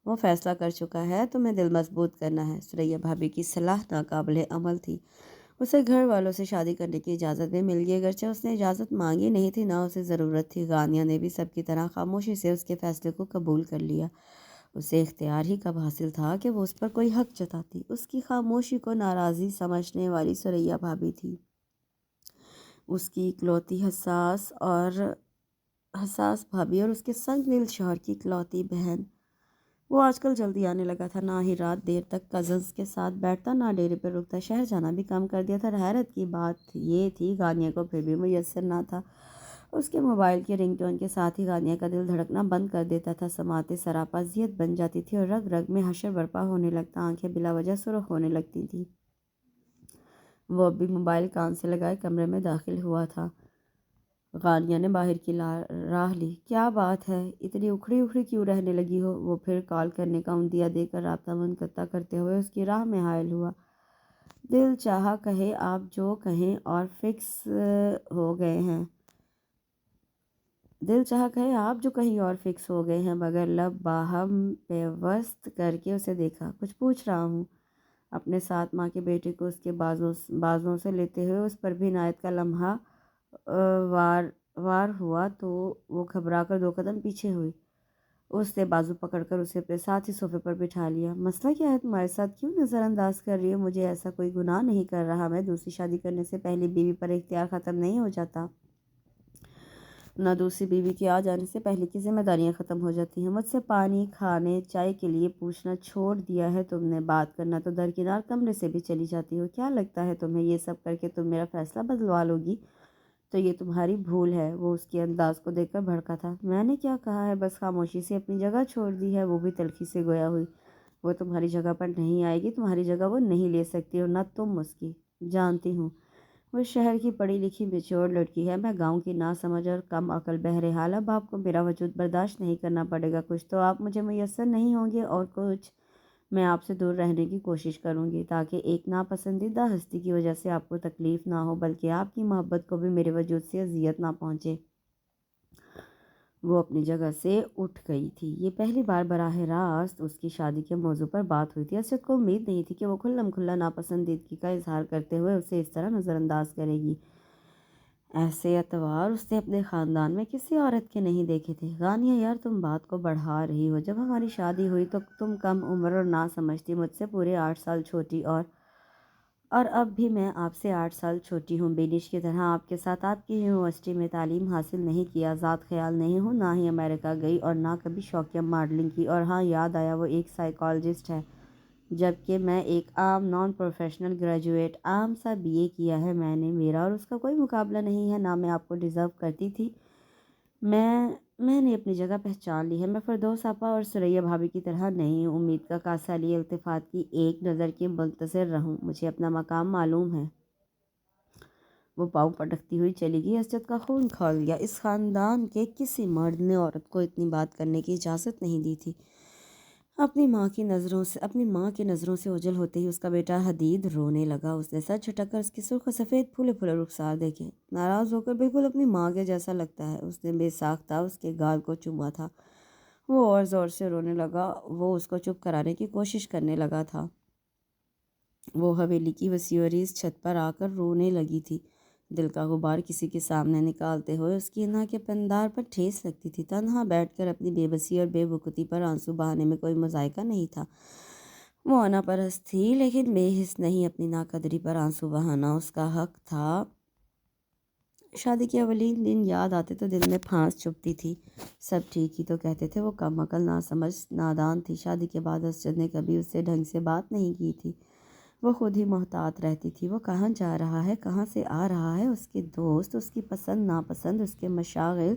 S1: وہ فیصلہ کر چکا ہے، تمہیں دل مضبوط کرنا ہے۔ ثریا بھابی کی صلاح ناقابل عمل تھی۔ اسے گھر والوں سے شادی کرنے کی اجازت بھی مل گئی، اگرچہ اس نے اجازت مانگی نہیں تھی، نہ اسے ضرورت تھی۔ غانیہ نے بھی سب کی طرح خاموشی سے اس کے فیصلے کو قبول کر لیا۔ اسے اختیار ہی کب حاصل تھا کہ وہ اس پر کوئی حق جتاتی؟ اس کی خاموشی کو ناراضی سمجھنے والی ثریا بھابی تھی، اس کی اکلوتی حساس بھابی اور اس کے سنگ دل شوہر کی اکلوتی بہن۔ وہ آج کل جلدی آنے لگا تھا، نہ ہی رات دیر تک کزنز کے ساتھ بیٹھتا، نہ ڈیرے پر رکتا، شہر جانا بھی کم کر دیا تھا۔ حیرت کی بات یہ تھی غانیہ کو پھر بھی میسر نہ تھا۔ اس کے موبائل کے رنگ ٹون کے ساتھ ہی غانیہ کا دل دھڑکنا بند کر دیتا تھا، سماعتیں سراپا اذیت بن جاتی تھی اور رگ رگ میں حشر برپا ہونے لگتا، آنکھیں بلا وجہ سرخ ہونے لگتی تھیں۔ وہ اب بھی موبائل کان سے لگائے کمرے میں داخل ہوا تھا۔ غانیہ نے باہر کی راہ لی۔ کیا بات ہے، اتنی اکھڑی کیوں رہنے لگی ہو؟ وہ پھر کال کرنے کا عندیہ دے کر رابطہ منقطع کرتے ہوئے اس کی راہ میں حائل ہوا۔ دل چاہا کہے آپ جو کہیں اور فکس ہو گئے ہیں، مگر لب باہم پیوست کر کے اسے دیکھا۔ کچھ پوچھ رہا ہوں؟ اپنے ساتھ ماں کے بیٹے کو اس کے بازوں سے لیتے ہوئے اس پر بھی عنایت کا لمحہ وار ہوا تو وہ گھبرا کر 2 قدم پیچھے ہوئی۔ اس نے بازو پکڑ کر اسے اپنے ساتھ ہی صوفے پر بٹھا لیا۔ مسئلہ کیا ہے؟ تمہارے ساتھ کیوں نظر انداز کر رہی ہو؟ مجھے ایسا کوئی گناہ نہیں کر رہا، میں دوسری شادی کرنے سے پہلی بیوی پر اختیار ختم نہیں ہو جاتا، نہ دوسری بیوی کے آ جانے سے پہلے کی ذمہ داریاں ختم ہو جاتی ہیں۔ مجھ سے پانی، کھانے، چائے کے لیے پوچھنا چھوڑ دیا ہے تم نے، بات کرنا تو درکنار کمرے سے بھی چلی جاتی ہو۔ کیا لگتا ہے تمہیں یہ سب کر کے تم میرا فیصلہ بدلوا لوگی؟ تو یہ تمہاری بھول ہے۔ وہ اس کے انداز کو دیکھ کر بھڑکا تھا۔ میں نے کیا کہا ہے؟ بس خاموشی سے اپنی جگہ چھوڑ دی ہے، وہ بھی تلخی سے گویا ہوئی۔ وہ تمہاری جگہ پر نہیں آئے گی، تمہاری جگہ وہ نہیں لے سکتی اور نہ تم اس کی۔ جانتی ہوں، وہ شہر کی پڑھی لکھی میچور لڑکی ہے، میں گاؤں کی ناسمجھ اور کم عقل۔ بہرحال اب آپ کو میرا وجود برداشت نہیں کرنا پڑے گا، کچھ تو آپ مجھے میسر نہیں ہوں گے اور کچھ میں آپ سے دور رہنے کی کوشش کروں گی، تاکہ ایک ناپسندیدہ ہستی کی وجہ سے آپ کو تکلیف نہ ہو، بلکہ آپ کی محبت کو بھی میرے وجود سے اذیت نہ پہنچے۔ وہ اپنی جگہ سے اٹھ گئی تھی۔ یہ پہلی بار براہ راست اس کی شادی کے موضوع پر بات ہوئی تھی۔ اسد کو امید نہیں تھی کہ وہ کھلم کھلا ناپسندیدگی کا اظہار کرتے ہوئے اسے اس طرح نظر انداز کرے گی۔ ایسے اتوار اس نے اپنے خاندان میں کسی عورت کے نہیں دیکھے تھے۔ غانیہ یار، تم بات کو بڑھا رہی ہو۔ جب ہماری شادی ہوئی تو تم کم عمر اور نہ سمجھتی، مجھ سے پورے 8 سال چھوٹی، اور اب بھی میں آپ سے 8 سال چھوٹی ہوں۔ بینش کی طرح آپ کے ساتھ آپ کی یونیورسٹی میں تعلیم حاصل نہیں کی، آزاد خیال نہیں ہوں، نہ ہی امریکہ گئی اور نہ کبھی شوقیہ ماڈلنگ کی۔ اور ہاں، یاد آیا، وہ ایک سائیکالوجسٹ ہے، جبکہ میں ایک عام نان پروفیشنل گریجویٹ، عام سا BA کیا ہے میں نے۔ میرا اور اس کا کوئی مقابلہ نہیں ہے، نہ میں آپ کو ڈیزرو کرتی تھی۔ میں نے اپنی جگہ پہچان لی ہے۔ میں فردوس آپا اور ثریا بھابی کی طرح نہیں ہوں، امید کا کاسہ لیے التفات کی ایک نظر کی منتظر رہوں، مجھے اپنا مقام معلوم ہے۔ وہ پاؤں پٹکتی ہوئی چلی گئی۔ اسجد کا خون کھول گیا۔ اس خاندان کے کسی مرد نے عورت کو اتنی بات کرنے کی اجازت نہیں دی تھی۔ اپنی ماں کی نظروں سے اوجھل ہوتے ہی اس کا بیٹا حدید رونے لگا۔ اس نے سر جھٹک کر اس کی سرخ و سفید پھولے پھولے رخسار دیکھے۔ ناراض ہو کر بالکل اپنی ماں کے جیسا لگتا ہے۔ اس نے بے ساختہ اس کے گال کو چوما تھا۔ وہ اور زور سے رونے لگا۔ وہ اس کو چپ کرانے کی کوشش کرنے لگا تھا۔ وہ حویلی کی وسیع عریض چھت پر آ کر رونے لگی تھی۔ دل کا غبار کسی کے سامنے نکالتے ہوئے اس کی ناک کے پندار پر ٹھیس لگتی تھی۔ تنہا بیٹھ کر اپنی بے بسی اور بے وقوفی پر آنسو بہانے میں کوئی مذائقہ نہیں تھا۔ وہ انا پرست تھی لیکن بے حس نہیں۔ اپنی ناقدری پر آنسو بہانا اس کا حق تھا۔ شادی کے اولین دن یاد آتے تو دل میں پھانس چبھتی تھی۔ سب ٹھیک ہی تو کہتے تھے، وہ کم عقل، ناسمجھ، نادان تھی۔ شادی کے بعد اسجد نے کبھی اس سے ڈھنگ سے بات نہیں کی تھی۔ وہ خود ہی محتاط رہتی تھی۔ وہ کہاں جا رہا ہے، کہاں سے آ رہا ہے، اس کے دوست، اس کی پسند ناپسند، اس کے مشاغل،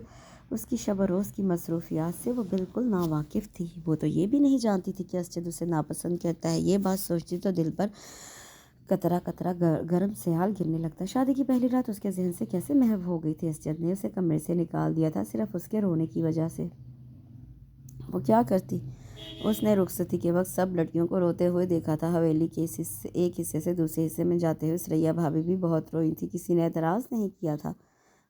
S1: اس کی شب و روز کی مصروفیات سے وہ بالکل ناواقف تھی۔ وہ تو یہ بھی نہیں جانتی تھی کہ اسجد اسے ناپسند کرتا ہے۔ یہ بات سوچتی تو دل پر قطرہ قطرہ گرم سیال گرنے لگتا۔ شادی کی پہلی رات اس کے ذہن سے کیسے محو ہو گئی تھی۔ اسجد نے اسے کمرے سے نکال دیا تھا صرف اس کے رونے کی وجہ سے۔ وہ کیا کرتی؟ اس نے رخصتی کے وقت سب لڑکیوں کو روتے ہوئے دیکھا تھا۔ حویلی کے ایک حصے سے دوسرے حصے میں جاتے ہوئے ثریا بھابھی بھی بہت روئی تھی۔ کسی نے اعتراض نہیں کیا تھا۔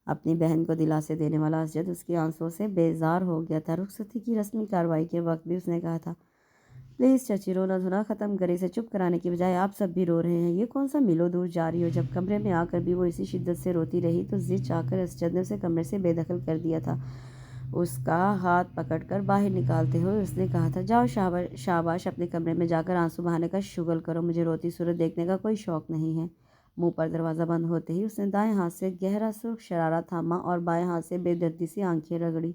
S1: اپنی بہن کو دلاسے دینے والا اسجد اس کے آنسوؤں سے بیزار ہو گیا تھا۔ رخصتی کی رسمی کارروائی کے وقت بھی اس نے کہا تھا، پلیز چچی، رونا دھونا ختم کریں۔ اسے چپ کرانے کی بجائے آپ سب بھی رو رہے ہیں، یہ کون سا میلوں دور جا رہی ہو؟ جب کمرے میں آ کر بھی وہ اسی شدت سے روتی رہی تو ضد چاہ کر اسجد نے اسے کمرے سے بے دخل کر دیا تھا۔ اس کا ہاتھ پکڑ کر باہر نکالتے ہوئے اس نے کہا تھا، جاؤ شاباش، اپنے کمرے میں جا کر آنسو بہانے کا شغل کرو، مجھے روتی صورت دیکھنے کا کوئی شوق نہیں ہے۔ منہ پر دروازہ بند ہوتے ہی اس نے دائیں ہاتھ سے گہرا سرخ شرارہ تھاما اور بائیں ہاتھ سے بے دردی سے آنکھیں رگڑی۔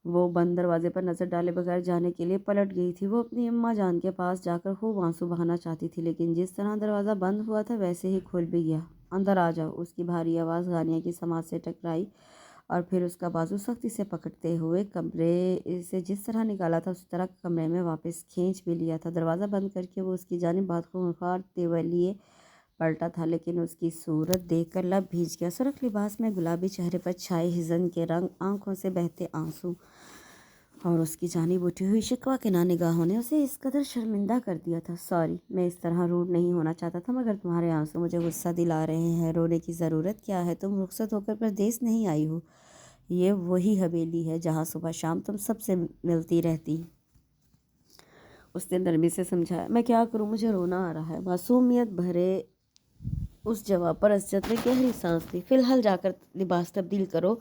S1: وہ بند دروازے پر نظر ڈالے بغیر جانے کے لیے پلٹ گئی تھی۔ وہ اپنی اماں جان کے پاس جا کر خوب آنسو بہانا چاہتی تھی، لیکن جس طرح دروازہ بند ہوا تھا ویسے ہی کھل بھی گیا۔ اندر آ جاؤ، اس کی بھاری آواز غانیہ کی سماعت سے ٹکرائی اور پھر اس کا بازو سختی سے پکڑتے ہوئے کمرے سے جس طرح نکالا تھا اسی طرح کمرے میں واپس کھینچ بھی لیا تھا۔ دروازہ بند کر کے وہ اس کی جانب بہت خونخوار تیولیے پلٹا تھا، لیکن اس کی صورت دیکھ کر لب بھیج گیا۔ سرخ لباس میں گلابی چہرے پر چھائے حزن کے رنگ، آنکھوں سے بہتے آنسو اور اس کی جانب اٹھی ہوئی شکوہ کے نگاہوں نے اسے اس قدر شرمندہ کر دیا تھا۔ سوری، میں اس طرح روڈ نہیں ہونا چاہتا تھا، مگر تمہارے آنسو مجھے غصہ دلا رہے ہیں۔ رونے کی ضرورت کیا ہے؟ تم رخصت ہو کر پردیس نہیں آئی ہو۔ یہ وہی حویلی ہے جہاں صبح شام تم سب سے ملتی رہتی۔ اس نے نرمی سے سمجھایا۔ میں کیا کروں، مجھے رونا آ رہا ہے۔ معصومیت بھرے اس جواب پر اسجد نے گہری سانس لی۔ فی الحال جا کر لباس تبدیل کرو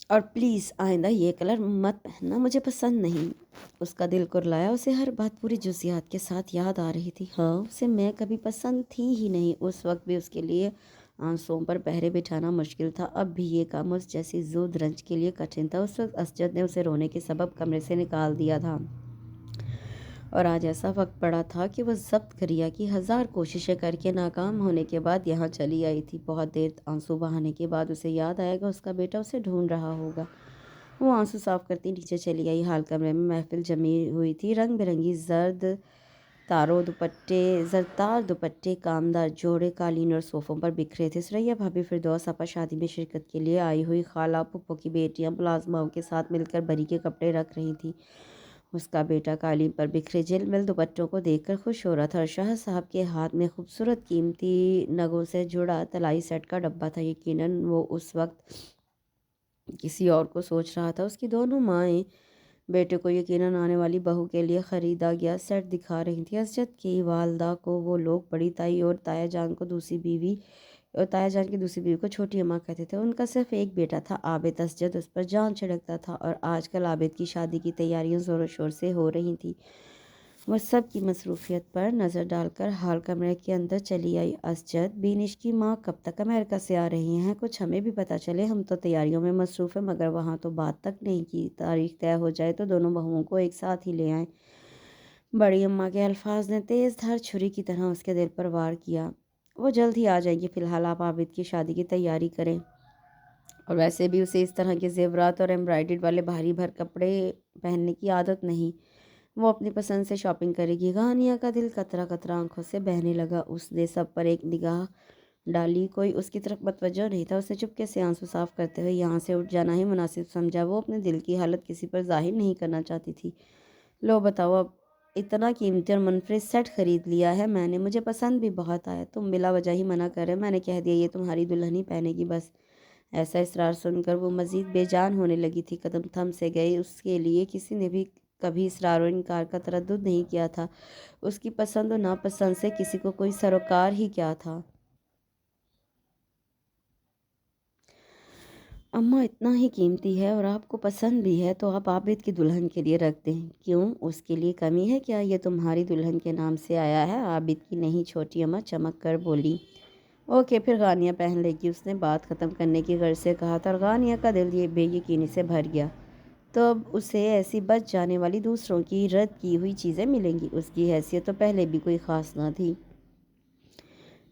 S1: اور پلیز آئندہ یہ کلر مت پہننا، مجھے پسند نہیں۔ اس کا دل کرلایا۔ اسے ہر بات پوری جزیات کے ساتھ یاد آ رہی تھی۔ ہاں، اسے میں کبھی پسند تھی ہی نہیں۔ اس وقت بھی اس کے لیے آنسوؤں پر پہرے بٹھانا مشکل تھا۔ اب بھی یہ کام اس جیسی زود رنج کے لیے کٹھن تھا۔ اس وقت اسجد نے اسے رونے کے سبب کمرے سے نکال دیا تھا اور آج ایسا وقت پڑا تھا کہ وہ ضبط کریا کی ہزار کوششیں کر کے ناکام ہونے کے بعد یہاں چلی آئی تھی۔ بہت دیر آنسو بہانے کے بعد اسے یاد آئے گا اس کا بیٹا اسے ڈھونڈ رہا ہوگا۔ وہ آنسو صاف کرتی نیچے چلی آئی۔ حال کمرے میں محفل جمی ہوئی تھی۔ رنگ برنگی زرد تار دوپٹے، کامدار جوڑے قالین اور صوفوں پر بکھرے تھے۔ ثریا بھابھی، فردوس آپا شادی میں شرکت کے لیے آئی ہوئی خالہ، پھپھو کی بیٹیاں ملازماؤں کے ساتھ مل کر بری کے کپڑے رکھ رہی تھیں۔ اس کا بیٹا قالین پر بکھرے جل مل دوپٹوں کو دیکھ کر خوش ہو رہا تھا اور شاہ صاحب کے ہاتھ میں خوبصورت قیمتی نگوں سے جڑا طلائی سیٹ کا ڈبہ تھا۔ یقیناً وہ اس وقت کسی اور کو سوچ رہا تھا۔ اس کی دونوں مائیں بیٹے کو یقیناً آنے والی بہو کے لیے خریدا گیا سیٹ دکھا رہی تھیں۔ اسجد کی والدہ کو وہ لوگ بڑی تائی اور تایا جان کی دوسری بیوی کو چھوٹی اماں کہتے تھے۔ ان کا صرف ایک بیٹا تھا، عابد۔ اسجد اس پر جان چھڑکتا تھا اور آج کل عابد کی شادی کی تیاریاں زور و شور سے ہو رہی تھیں۔ وہ سب کی مصروفیت پر نظر ڈال کر ہال کمرے کے اندر چلی آئی۔ اسجد، بینش کی ماں کب تک امریکہ سے آ رہی ہیں؟ کچھ ہمیں بھی پتہ چلے۔ ہم تو تیاریوں میں مصروف ہیں، مگر وہاں تو بات تک نہیں کی۔ تاریخ طے ہو جائے تو دونوں بہوؤں کو ایک ساتھ ہی لے آئیں۔ بڑی اماں کے الفاظ نے تیز دھار چھری کی طرح اس کے دل پر وار کیا۔ وہ جلد ہی آ جائیں گی۔ فی الحال آپ عابد کی شادی کی تیاری کریں، اور ویسے بھی اسے اس طرح کے زیورات اور ایمبرائڈری والے بھاری بھر کپڑے پہننے کی عادت نہیں۔ وہ اپنی پسند سے شاپنگ کرے گی۔ غانیہ کا دل قطرہ قطرہ آنکھوں سے بہنے لگا۔ اس نے سب پر ایک نگاہ ڈالی، کوئی اس کی طرف متوجہ نہیں تھا۔ اس نے چپکے سے آنسو صاف کرتے ہوئے یہاں سے اٹھ جانا ہی مناسب سمجھا۔ وہ اپنے دل کی حالت کسی پر ظاہر نہیں کرنا چاہتی تھی۔ لو بتاؤ، اب اتنا قیمتی اور منفرد سیٹ خرید لیا ہے میں نے، مجھے پسند بھی بہت آیا، تم بلا وجہ ہی منع کر رہے۔ میں نے کہہ دیا یہ تمہاری دلہن ہی پہنے گی بس۔ ایسا اصرار سن کر وہ مزید بے جان ہونے لگی تھی۔ قدم تھم سے گئے۔ اس کے لیے کسی نے بھی کبھی اصرار و انکار کا تردد نہیں کیا تھا۔ اس کی پسند و ناپسند سے کسی کو کوئی سروکار ہی کیا تھا۔ اماں اتنا ہی قیمتی ہے اور آپ کو پسند بھی ہے تو آپ عابد کی دلہن کے لیے رکھ دیں۔ کیوں، اس کے لیے کمی ہے کیا؟ یہ تمہاری دلہن کے نام سے آیا ہے۔ عابد کی نہیں چھوٹی اماں چمک کر بولی۔ اوکے پھر غانیہ پہن لے گی، اس نے بات ختم کرنے کی غرض سے کہا تھا اور غانیہ کا دل یہ بے یقینی سے بھر گیا۔ تو اب اسے ایسی بچ جانے والی دوسروں کی رد کی ہوئی چیزیں ملیں گی؟ اس کی حیثیت تو پہلے بھی کوئی خاص نہ تھی،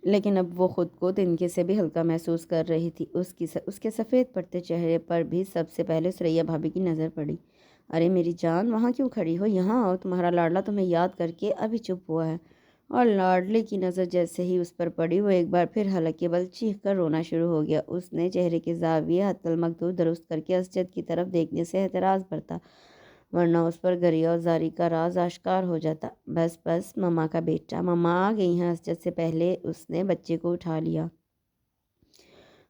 S1: لیکن اب وہ خود کو تنکے سے بھی ہلکا محسوس کر رہی تھی۔ اس کے سفید پڑتے چہرے پر بھی سب سے پہلے ثریا بھابھی کی نظر پڑی۔ ارے میری جان، وہاں کیوں کھڑی ہو؟ یہاں آؤ، تمہارا لاڈلا تمہیں یاد کر کے ابھی چپ ہوا ہے۔ اور لاڈلے کی نظر جیسے ہی اس پر پڑی، وہ ایک بار پھر حلق کے بل چیخ کر رونا شروع ہو گیا۔ اس نے چہرے کے زاویے حتی المقدور درست کر کے اسجد کی طرف دیکھنے سے اعتراض برتا، ورنہ اس پر گریہ اور زاری کا راز آشکار ہو جاتا۔ بس بس مما کا بیٹا، مما آ گئی ہیں۔ اسجد سے پہلے اس نے بچے کو اٹھا لیا۔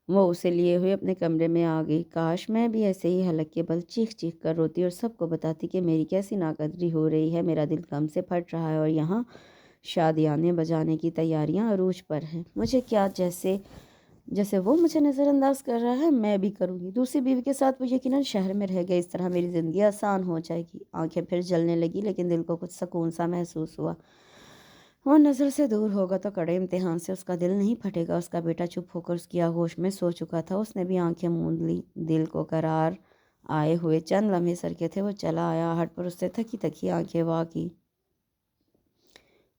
S1: وہ اسے لیے ہوئے اپنے کمرے میں آ گئی۔ کاش میں بھی ایسے ہی حلق کے بل چیخ چیخ کر روتی اور سب کو بتاتی کہ میری کیسی ناقدری ہو رہی ہے، میرا دل غم سے پھٹ رہا ہے اور یہاں شادیانے بجانے کی تیاریاں عروج پر ہیں۔ مجھے کیا، جیسے وہ مجھے نظر انداز کر رہا ہے میں بھی کروں گی۔ دوسری بیوی کے ساتھ وہ یقیناً شہر میں رہ گیا، اس طرح میری زندگی آسان ہو جائے گی۔ آنکھیں پھر جلنے لگی، لیکن دل کو کچھ سکون سا محسوس ہوا۔ وہ نظر سے دور ہوگا تو کڑے امتحان سے اس کا دل نہیں پھٹے گا۔ اس کا بیٹا چپ ہو کر اس کی آغوش میں سو چکا تھا۔ اس نے بھی آنکھیں موند لی۔ دل کو قرار آئے ہوئے چند لمحے سرکے تھے، وہ چلا آیا۔ ہٹ پر اس نے تھکی تھکی آنکھیں وا کی۔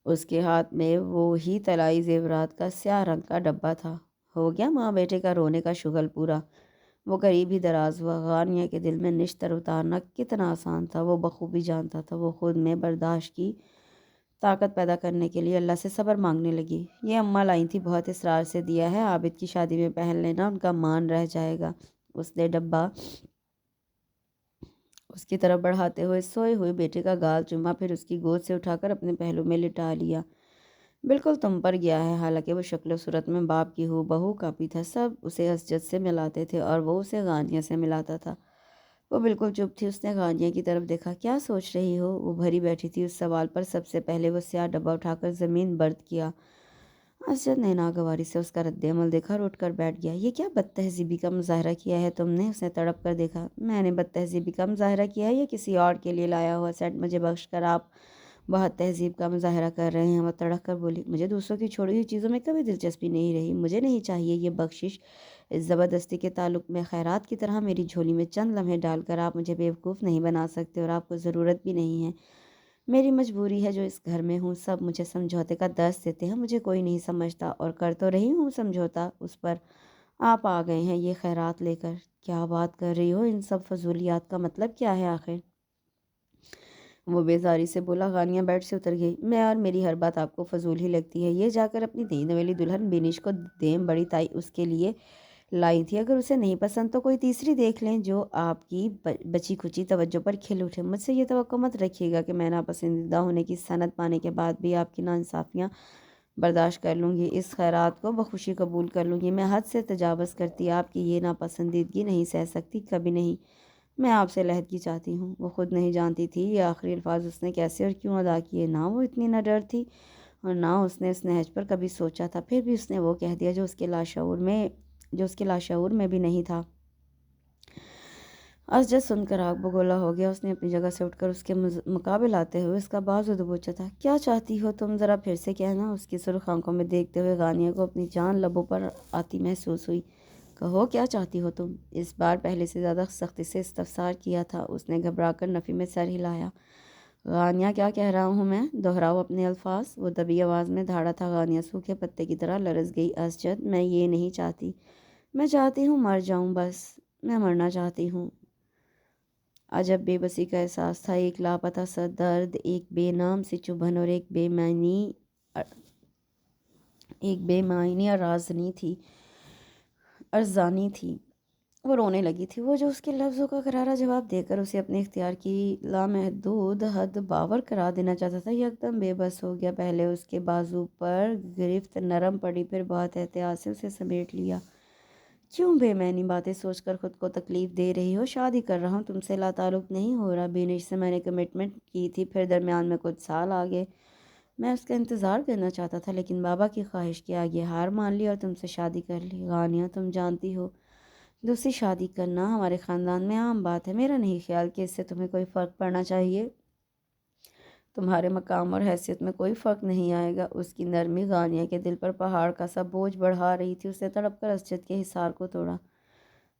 S1: اس کے ہاتھ میں وہی طلائی زیورات کا سیاہ رنگ کا ڈبہ تھا۔ ہو گیا ماں بیٹے کا رونے کا شغل پورا۔ وہ قریب ہی دراز ہوا۔ غانیہ کے دل میں نشتر اتارنا کتنا آسان تھا، وہ بخوبی جانتا تھا۔ وہ خود میں برداشت کی طاقت پیدا کرنے کے لیے اللہ سے صبر مانگنے لگی۔ یہ اماں لائی تھی، بہت اصرار سے دیا ہے، عابد کی شادی میں پہن لینا، ان کا مان رہ جائے گا۔ اس نے ڈبہ اس کی طرف بڑھاتے ہوئے سوئے ہوئے بیٹے کا گال چوما، پھر اس کی گود سے اٹھا کر اپنے پہلو میں لٹا لیا۔ بالکل تم پر گیا ہے، حالانکہ وہ شکل و صورت میں باپ کی ہو بہو کاپی تھا۔ سب اسے اسجد سے ملاتے تھے اور وہ اسے غانیہ سے ملاتا تھا۔ وہ بالکل چپ تھی۔ اس نے غانیہ کی طرف دیکھا۔ کیا سوچ رہی ہو؟ وہ بھری بیٹھی تھی۔ اس سوال پر سب سے پہلے وہ سیاہ ڈبہ اٹھا کر زمین برد کیا۔ اسجد نے ناگواری سے اس کا رد عمل دیکھا اور اٹھ کر بیٹھ گیا۔ یہ کیا بد تہذیبی کا مظاہرہ کیا ہے تم نے؟ اس نے تڑپ کر دیکھا۔ میں نے بد تہذیبی کا مظاہرہ کیا ہے یا کسی اور کے لیے لایا ہوا سیٹ؟ مجھے بخش کر، آپ بہت تہذیب کا مظاہرہ کر رہے ہیں۔ وہ تڑک کر بولی۔ مجھے دوسروں کی چھوڑی ہوئی چیزوں میں کبھی دلچسپی نہیں رہی۔ مجھے نہیں چاہیے یہ بخشش۔ اس زبردستی کے تعلق میں خیرات کی طرح میری جھولی میں چند لمحے ڈال کر آپ مجھے بیوقوف نہیں بنا سکتے، اور آپ کو ضرورت بھی نہیں ہے۔ میری مجبوری ہے جو اس گھر میں ہوں۔ سب مجھے سمجھوتے کا درس دیتے ہیں، مجھے کوئی نہیں سمجھتا، اور کر تو رہی ہوں سمجھوتا۔ اس پر آپ آ گئے ہیں یہ خیرات لے کر۔ کیا بات کر رہی ہو؟ ان سب فضولیات کا مطلب کیا ہے آخر؟ وہ بیزاری سے بولا۔ غانیہ بیڈ سے اتر گئی۔ میں اور میری ہر بات آپ کو فضول ہی لگتی ہے؟ یہ جا کر اپنی نئی نویلی دلہن بینش کو دیم بڑی تائی اس کے لیے لائی تھی، اگر اسے نہیں پسند تو کوئی تیسری دیکھ لیں جو آپ کی بچی کھچی توجہ پر کھل اٹھے۔ مجھ سے یہ توقع مت رکھیے گا کہ میں ناپسندیدہ ہونے کی سند پانے کے بعد بھی آپ کی ناانصافیاں برداشت کر لوں گی، اس خیرات کو بخوشی قبول کر لوں گی۔ میں حد سے تجاوز کرتی آپ کی یہ ناپسندیدگی نہیں سہ سکتی، کبھی نہیں۔ میں آپ سے علیحدگی چاہتی ہوں۔ وہ خود نہیں جانتی تھی یہ آخری الفاظ اس نے کیسے اور کیوں ادا کیے۔ نہ وہ اتنی نڈر تھی اور نہ اس نے اس نہج پر کبھی سوچا تھا، پھر بھی اس نے وہ کہہ دیا جو اس کے لاشعور میں بھی نہیں تھا۔ اسجد سن کر آگ بگولا ہو گیا۔ اس نے اپنی جگہ سے اٹھ کر اس کے مقابل آتے ہوئے اس کا بازو دبوچا تھا۔ کیا چاہتی ہو تم؟ ذرا پھر سے کہنا۔ اس کی سرخ آنکھوں میں دیکھتے ہوئے غانیہ کو اپنی جان لبوں پر آتی محسوس ہوئی۔ کہو کیا چاہتی ہو تم؟ اس بار پہلے سے زیادہ سختی سے استفسار کیا تھا۔ اس نے گھبرا کر نفی میں سر ہلایا۔ غانیہ کیا کہہ رہا ہوں میں؟ دہراؤ اپنے الفاظ۔ وہ دبی آواز میں دھاڑا تھا۔ غانیہ سوکھے پتے کی طرح لرز گئی۔ اسجد میں یہ نہیں چاہتی، میں چاہتی ہوں مر جاؤں، بس میں مرنا چاہتی ہوں۔ عجب بے بسی کا احساس تھا، ایک لاپتہ سا درد، ایک بے نام سی چبھن اور ایک بے معنی ارزانی تھی۔ وہ رونے لگی تھی۔ وہ جو اس کے لفظوں کا کرارا جواب دے کر اسے اپنے اختیار کی لامحدود حد باور کرا دینا چاہتا تھا، یکدم بے بس ہو گیا۔ پہلے اس کے بازو پر گرفت نرم پڑی، پھر بہت احتیاط سے اسے سمیٹ لیا۔ کیوں بے معنی باتیں سوچ کر خود کو تکلیف دے رہی ہو؟ شادی کر رہا ہوں، تم سے لا تعلق نہیں ہو رہا۔ بینش سے میں نے کمٹمنٹ کی تھی، پھر درمیان میں کچھ سال آگے میں اس کا انتظار کرنا چاہتا تھا، لیکن بابا کی خواہش کے آگے ہار مان لی اور تم سے شادی کر لی۔ غانیہ تم جانتی ہو دوسری شادی کرنا ہمارے خاندان میں عام بات ہے، میرا نہیں خیال کہ اس سے تمہیں کوئی فرق پڑنا چاہیے، تمہارے مقام اور حیثیت میں کوئی فرق نہیں آئے گا۔ اس کی نرمی غانیہ کے دل پر پہاڑ کا سا بوجھ بڑھا رہی تھی، اس نے تڑپ کر اسجد کے حصار کو توڑا۔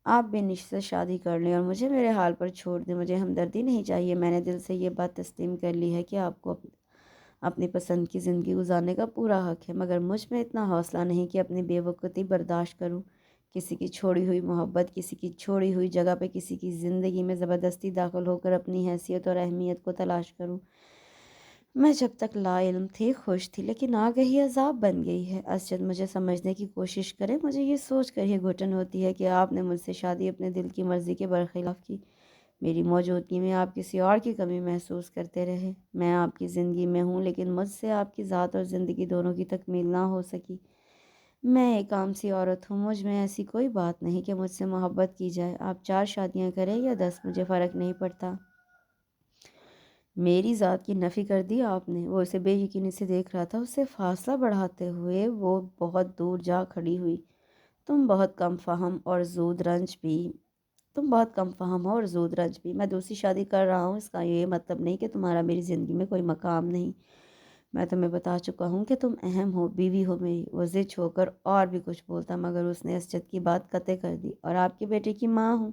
S1: آپ بھی نش سے شادی کر لیں اور مجھے میرے حال پر چھوڑ دیں، مجھے ہمدردی نہیں چاہیے، میں نے دل سے یہ بات تسلیم کر لی ہے کہ آپ کو اپنی پسند کی زندگی گزارنے کا پورا حق ہے، مگر مجھ میں اتنا حوصلہ نہیں کہ اپنی بے وقتی برداشت کروں، کسی کی چھوڑی ہوئی محبت، کسی کی چھوڑی ہوئی جگہ پہ کسی کی زندگی میں زبردستی داخل ہو کر اپنی حیثیت اور اہمیت کو تلاش کروں۔ میں جب تک لا علم تھی خوش تھی، لیکن آگہی عذاب بن گئی ہے۔ اسجد مجھے سمجھنے کی کوشش کرے، مجھے یہ سوچ کر ہی گھٹن ہوتی ہے کہ آپ نے مجھ سے شادی اپنے دل کی مرضی کے برخلاف کی، میری موجودگی میں آپ کسی اور کی کمی محسوس کرتے رہے۔ میں آپ کی زندگی میں ہوں، لیکن مجھ سے آپ کی ذات اور زندگی دونوں کی تکمیل نہ ہو سکی۔ میں ایک عام سی عورت ہوں، مجھ میں ایسی کوئی بات نہیں کہ مجھ سے محبت کی جائے، آپ 4 شادیاں کریں یا 10 مجھے فرق نہیں پڑتا۔ میری ذات کی نفی کر دی آپ نے۔ وہ اسے بے یقینی سے دیکھ رہا تھا، اس سے فاصلہ بڑھاتے ہوئے وہ بہت دور جا کھڑی ہوئی۔ تم بہت کم فہم اور زود رنج بھی، میں دوسری شادی کر رہا ہوں، اس کا یہ مطلب نہیں کہ تمہارا میری زندگی میں کوئی مقام نہیں۔ میں تمہیں بتا چکا ہوں کہ تم اہم ہو، بیوی ہو میری۔ وہ ضد ہو کر اور بھی کچھ بولتا، مگر اس نے اسجد کی بات قطع کر دی۔ اور آپ کے بیٹے کی ماں ہوں،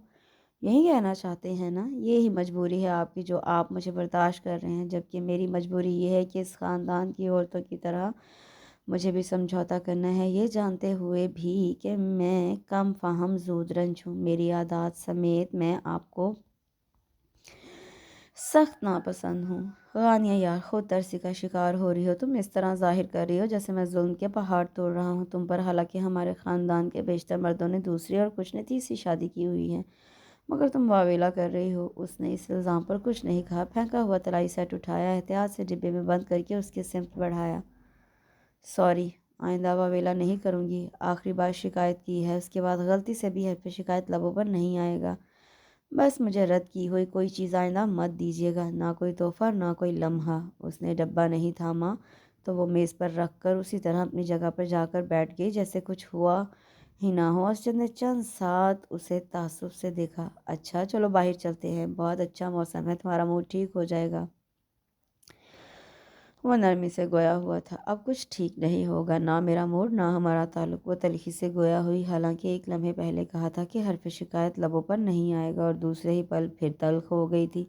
S1: یہی کہنا چاہتے ہیں نا؟ یہی مجبوری ہے آپ کی جو آپ مجھے برداشت کر رہے ہیں، جبکہ میری مجبوری یہ ہے کہ اس خاندان کی عورتوں کی طرح مجھے بھی سمجھوتا کرنا ہے، یہ جانتے ہوئے بھی کہ میں کم فہم زود رنج ہوں۔ میری عادات سمیت میں آپ کو سخت ناپسند ہوں۔ غانیہ یار، خود ترسی کا شکار ہو رہی ہو، تم اس طرح ظاہر کر رہی ہو جیسے میں ظلم کے پہاڑ توڑ رہا ہوں تم پر، حالانکہ ہمارے خاندان کے بیشتر مردوں نے دوسری اور کچھ نے تیسری شادی کی ہوئی ہے، مگر تم واویلا کر رہی ہو۔ اس نے اس الزام پر کچھ نہیں کہا، پھینکا ہوا طلائی سیٹ اٹھایا، احتیاط سے ڈبے میں بند کر کے اس کی سمت بڑھایا۔ سوری، آئندہ واویلا نہیں کروں گی، آخری بار شکایت کی ہے، اس کے بعد غلطی سے بھی حرف شکایت لبوں پر نہیں آئے گا۔ بس مجھے رد کی ہوئی کوئی چیز آئندہ مت دیجیے گا، نہ کوئی تحفہ نہ کوئی لمحہ۔ اس نے ڈبہ نہیں تھاما تو وہ میز پر رکھ کر اسی طرح اپنی جگہ پر جا کر بیٹھ گئی جیسے کچھ ہوا ہی نہ ہو۔ اسجد نے چند ساتھ اسے تعصب سے دیکھا۔ اچھا چلو باہر چلتے ہیں، بہت اچھا موسم ہے، تمہارا موڈ ٹھیک ہو جائے گا۔ وہ نرمی سے گویا ہوا تھا، اب کچھ ٹھیک نہیں ہوگا، نہ میرا موڈ نہ ہمارا تعلق۔ وہ تلخی سے گویا ہوئی، حالانکہ ایک لمحے پہلے کہا تھا کہ حرف شکایت لبوں پر نہیں آئے گا، اور دوسرے ہی پل پھر تلخ ہو گئی تھی۔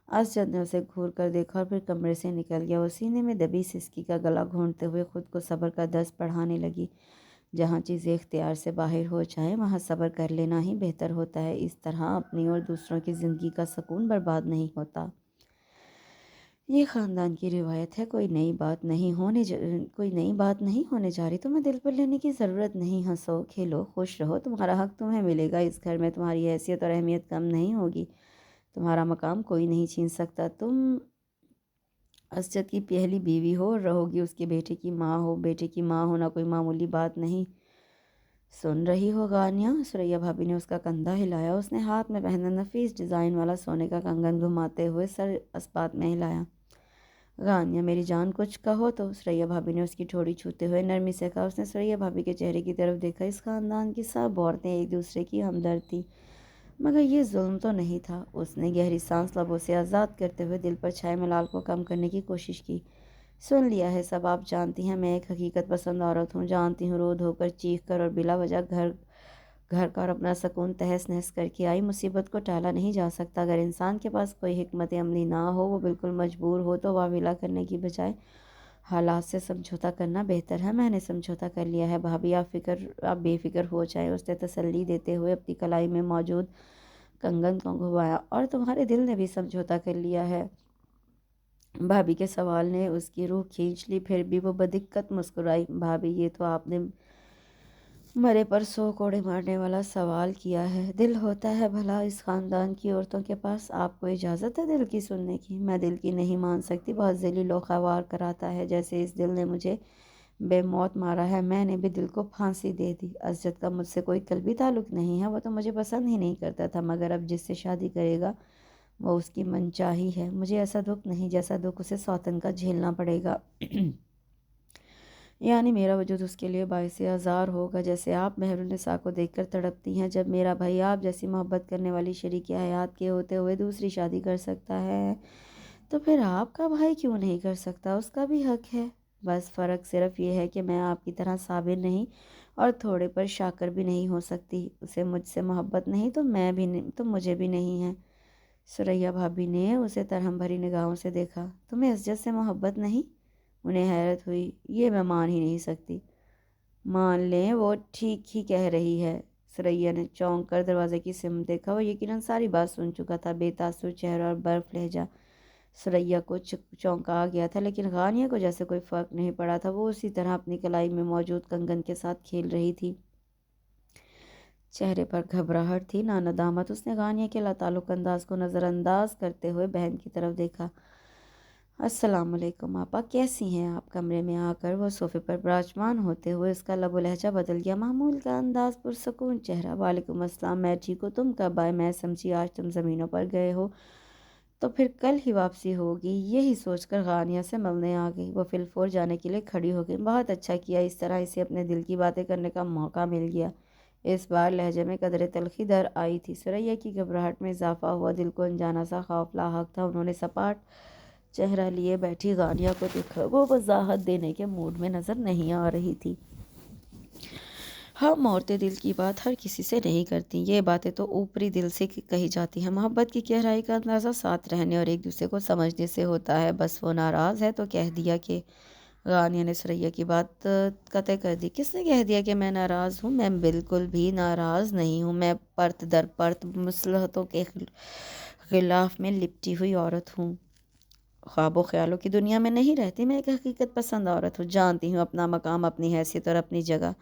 S1: اسجد نے اسے گھور کر دیکھا اور پھر کمرے سے نکل گیا۔ وہ سینے میں دبی سسکی کا گلا گھونٹتے ہوئے خود کو صبر کا درس پڑھانے لگی۔ جہاں چیزیں اختیار سے باہر ہو جائیں وہاں صبر کر لینا ہی بہتر ہوتا ہے، اس طرح اپنی اور دوسروں کی زندگی کا سکون برباد نہیں ہوتا۔ یہ خاندان کی روایت ہے، کوئی نئی بات نہیں ہونے جا رہی، تمہیں دل پر لینے کی ضرورت نہیں۔ ہنسو کھیلو خوش رہو، تمہارا حق تمہیں ملے گا، اس گھر میں تمہاری حیثیت اور اہمیت کم نہیں ہوگی، تمہارا مقام کوئی نہیں چھین سکتا۔ تم اسجد کی پہلی بیوی ہو اور رہو گی، اس کے بیٹے کی ماں ہو، بیٹے کی ماں ہونا کوئی معمولی بات نہیں۔ سن رہی ہو غانیہ؟ سریا بھابی نے اس کا کندھا ہلایا، اس نے ہاتھ میں پہنا نفیس ڈیزائن والا سونے کا کنگن گھماتے ہوئے سر اسبات میں ہلایا۔ غانیہ میری جان کچھ کہو تو، سریا بھابی نے اس کی ٹھوڑی چھوتے ہوئے نرمی سے کہا۔ اس نے سریا بھابی کے چہرے کی طرف دیکھا، اس خاندان کی سب عورتیں ایک دوسرے کی ہمدرد تھیں، مگر یہ ظلم تو نہیں تھا۔ اس نے گہری سانس لبوں سے آزاد کرتے ہوئے دل پر چھائے ملال کو کم کرنے کی کوشش کی۔ سن لیا ہے سب، آپ جانتی ہیں میں ایک حقیقت پسند عورت ہوں، جانتی ہوں رو دھو کر چیخ کر اور بلا وجہ گھر کا اور اپنا سکون تہس نہس کر کے آئی مصیبت کو ٹالا نہیں جا سکتا۔ اگر انسان کے پاس کوئی حکمت عملی نہ ہو، وہ بالکل مجبور ہو تو واویلا کرنے کی بجائے حالات سے سمجھوتا کرنا بہتر ہے۔ میں نے سمجھوتا کر لیا ہے بھابی، آپ بے فکر ہو جائیں، اس نے تسلی دیتے ہوئے اپنی کلائی میں موجود کنگن کو گھمایا۔ اور تمہارے دل نے بھی سمجھوتا کر لیا ہے؟ بھابی کے سوال نے اس کی روح کھینچ لی، پھر بھی وہ بدقت مسکرائی۔ بھابی، یہ تو آپ نے مرے پر 100 کوڑے مارنے والا سوال کیا ہے۔ دل ہوتا ہے بھلا اس خاندان کی عورتوں کے پاس؟ آپ کو اجازت ہے دل کی سننے کی؟ میں دل کی نہیں مان سکتی، بہت ذلیل و خوار کراتا ہے، جیسے اس دل نے مجھے بے موت مارا ہے، میں نے بھی دل کو پھانسی دے دی۔ اسجد کا مجھ سے کوئی قلبی تعلق نہیں ہے، وہ تو مجھے پسند ہی نہیں کرتا تھا، مگر اب جس سے شادی کرے گا وہ اس کی منچاہی ہے، مجھے ایسا دکھ نہیں جیسا دکھ اسے سوتن کا جھیلنا پڑے گا۔ یعنی میرا وجود اس کے لیے باعث آزار ہوگا، جیسے آپ مہر النساء کو دیکھ کر تڑپتی ہیں۔ جب میرا بھائی آپ جیسی محبت کرنے والی شریک حیات کے ہوتے ہوئے دوسری شادی کر سکتا ہے تو پھر آپ کا بھائی کیوں نہیں کر سکتا؟ اس کا بھی حق ہے۔ بس فرق صرف یہ ہے کہ میں آپ کی طرح صابر نہیں اور تھوڑے پر شاکر بھی نہیں ہو سکتی۔ اسے مجھ سے محبت نہیں تو میں بھی نہیں تو مجھے بھی نہیں ہے۔ ثریا بھابھی نے اسے ترہم بھری نگاہوں سے دیکھا۔ تمہیں اسجد سے محبت نہیں؟ انہیں حیرت ہوئی۔ یہ میں مان ہی نہیں سکتی۔ مان لیں، وہ ٹھیک ہی کہہ رہی ہے۔ ثریا نے چونک کر دروازے کی سمت دیکھا۔ وہ یقیناً ساری بات سن چکا تھا۔ بے تاثر چہرہ اور برف لہجہ ثریا کو چونکا گیا تھا، لیکن غانیہ کو جیسے کوئی فرق نہیں پڑا تھا۔ وہ اسی طرح اپنی کلائی میں موجود کنگن کے ساتھ کھیل رہی تھی۔ چہرے پر گھبراہٹ تھی، نہ ندامت۔ اس نے غانیہ کے لاتعلق انداز کو نظر انداز کرتے ہوئے بہن کی طرف دیکھا۔ السلام علیکم آپا، کیسی ہیں آپ؟ کمرے میں آ کر وہ صوفے پر براجمان ہوتے ہوئے اس کا لب و لہجہ بدل گیا۔ معمول کا انداز، پرسکون چہرہ۔ وعلیکم السلام، میں ٹھیک ہوں، تم کب آئے؟ میں سمجھی آج تم زمینوں پر گئے ہو تو پھر کل ہی واپسی ہوگی۔ یہی سوچ کر غانیہ سے ملنے آ گئی۔ وہ فی الفور جانے کے لیے کھڑی ہو گئی۔ بہت اچھا کیا، اس طرح اسے اپنے دل کی باتیں کرنے کا موقع مل گیا۔ اس بار لہجے میں قدرے تلخی در آئی تھی۔ ثریا کی گھبراہٹ میں اضافہ ہوا۔ دل کو انجانا سا خوف لاحق تھا۔ انہوں نے سپاٹ چہرہ لیے بیٹھی غانیہ کو دیکھا۔ وہ وضاحت دینے کے موڈ میں نظر نہیں آ رہی تھی۔ ہم عورتیں دل کی بات ہر کسی سے نہیں کرتی، یہ باتیں تو اوپری دل سے کہی جاتی ہیں۔ محبت کی گہرائی کا اندازہ ساتھ رہنے اور ایک دوسرے کو سمجھنے سے ہوتا ہے۔ بس وہ ناراض ہے تو کہہ دیا کہ… غانیہ نے ثریا کی بات قطع کر دی۔ کس نے کہہ دیا کہ میں ناراض ہوں؟ میں بالکل بھی ناراض نہیں ہوں۔ میں پرت در پرت مصلحتوں کے غلاف میں لپٹی ہوئی عورت ہوں۔ خواب و خیالوں کی دنیا میں نہیں رہتی۔ میں ایک حقیقت پسند عورت ہوں، جانتی ہوں اپنا مقام، اپنی حیثیت اور اپنی جگہ۔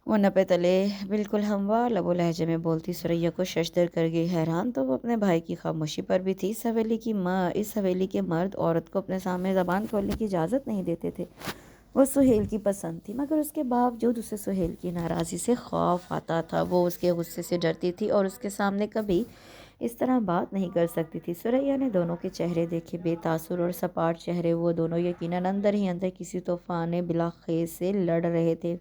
S1: وہ نپے تلے بالکل ہموار لب و لہجے میں بولتی ثریا کو ششدر کر گئی۔ حیران تو وہ اپنے بھائی کی خاموشی پر بھی تھی۔ اس حویلی کے مرد عورت کو اپنے سامنے زبان کھولنے کی اجازت نہیں دیتے تھے۔ وہ سہیل کی پسند تھی، مگر اس کے باوجود اسے سہیل کی ناراضی سے خوف آتا تھا۔ وہ اس کے غصے سے ڈرتی تھی اور اس کے سامنے کبھی اس طرح بات نہیں کر سکتی تھی۔ ثریا نے دونوں کے چہرے دیکھے، بے تاثر اور سپاٹ چہرے۔ وہ دونوں یقیناً اندر ہی اندر کسی طوفان بلا خیز سے لڑ رہے تھے۔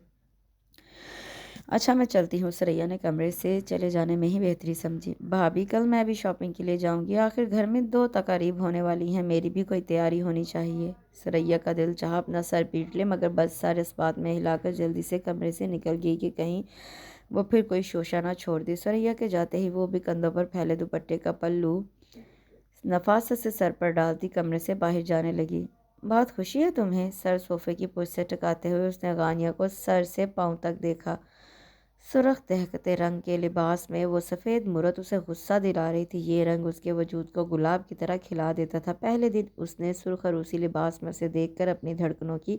S1: اچھا میں چلتی ہوں، ثریا نے کمرے سے چلے جانے میں ہی بہتری سمجھی۔ بھابھی کل میں بھی شاپنگ کے لیے جاؤں گی، آخر گھر میں 2 تقاریب ہونے والی ہیں، میری بھی کوئی تیاری ہونی چاہیے۔ ثریا کا دل چاہا اپنا سر پیٹ لے، مگر بس سر اس بات میں ہلا کر جلدی سے کمرے سے نکل گئی کہ کہیں وہ پھر کوئی شوشہ نہ چھوڑ دے۔ ثریا کے جاتے ہی وہ بھی کندھوں پر پھیلے دوپٹے کا پلو نفاست سے سر پر ڈالتی کمرے سے باہر جانے لگی۔ بہت خوشی ہے تمہیں؟ سر صوفے کی پشت سے ٹکاتے ہوئے اس نے غانیہ کو سر سے پاؤں تک دیکھا۔ سرخ دہکتے رنگ کے لباس میں وہ سفید مورت اسے غصہ دلا رہی تھی۔ یہ رنگ اس کے وجود کو گلاب کی طرح کھلا دیتا تھا۔ پہلے دن اس نے سرخ عروسی لباس میں اسے دیکھ کر اپنی دھڑکنوں کی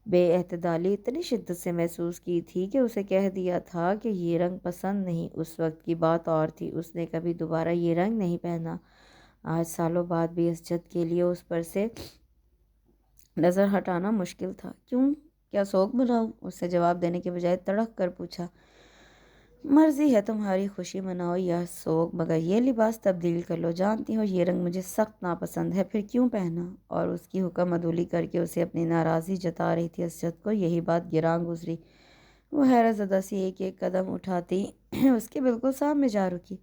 S1: بے اعتدالی اتنی شدت سے محسوس کی تھی کہ اسے کہہ دیا تھا کہ یہ رنگ پسند نہیں۔ اس وقت کی بات اور تھی، اس نے کبھی دوبارہ یہ رنگ نہیں پہنا۔ آج سالوں بعد بھی اسجد کے لیے اس پر سے نظر ہٹانا مشکل تھا۔ کیوں؟ کیا سوگ مناؤں؟ اس نے جواب دینے کے بجائے تڑک کر پوچھا۔ مرضی ہے تمہاری، خوشی مناؤ یا سوگ، مگر یہ لباس تبدیل کر لو۔ جانتی ہو یہ رنگ مجھے سخت ناپسند ہے، پھر کیوں پہنا؟ اور اس کی حکم عدولی کر کے اسے اپنی ناراضی جتا رہی تھی۔ اسجد کو یہی بات گراں گزری۔ وہ حیرت زدہ سی ایک ایک قدم اٹھاتی اس کے بالکل سامنے جا رکی۔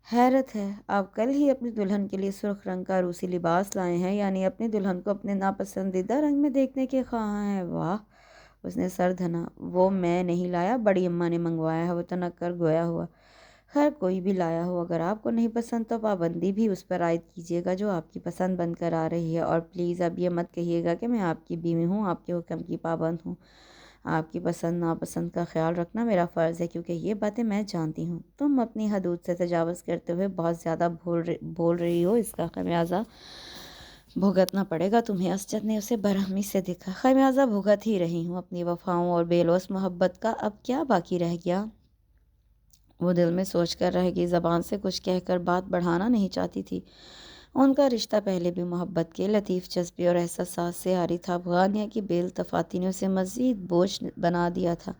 S1: حیرت ہے، آپ کل ہی اپنی دلہن کے لیے سرخ رنگ کا عروسی لباس لائے ہیں، یعنی اپنی دلہن کو اپنے ناپسندیدہ رنگ میں دیکھنے کے خواہاں ہیں۔ واہ! اس نے سر دھنا۔ وہ میں نہیں لایا، بڑی اماں نے منگوایا ہے۔ وہ تنک کر گویا ہوا۔ خیر کوئی بھی لایا ہو، اگر آپ کو نہیں پسند تو پابندی بھی اس پر عائد کیجیے گا جو آپ کی پسند بن کر آ رہی ہے۔ اور پلیز اب یہ مت کہیے گا کہ میں آپ کی بیوی ہوں، آپ کے حکم کی پابند ہوں۔ آپ کی پسند ناپسند کا خیال رکھنا میرا فرض ہے، کیونکہ یہ باتیں میں جانتی ہوں۔ تم اپنی حدود سے تجاوز کرتے ہوئے بہت زیادہ بول رہی ہو، اس کا خمیازہ بھگتنا پڑے گا تمہیں۔ اسجد نے اسے برہمی سے دیکھا۔ خمیازہ بھگت ہی رہی ہوں اپنی وفاؤں اور بے لوث محبت کا، اب کیا باقی رہ گیا؟ وہ دل میں سوچ کر رہ گئی، زبان سے کچھ کہہ کر بات بڑھانا نہیں چاہتی تھی۔ ان کا رشتہ پہلے بھی محبت کے لطیف جذبے اور احساسات سے عاری تھا۔ غانیہ کی بے التفاتی نے اسے مزید بوجھ بنا دیا تھا۔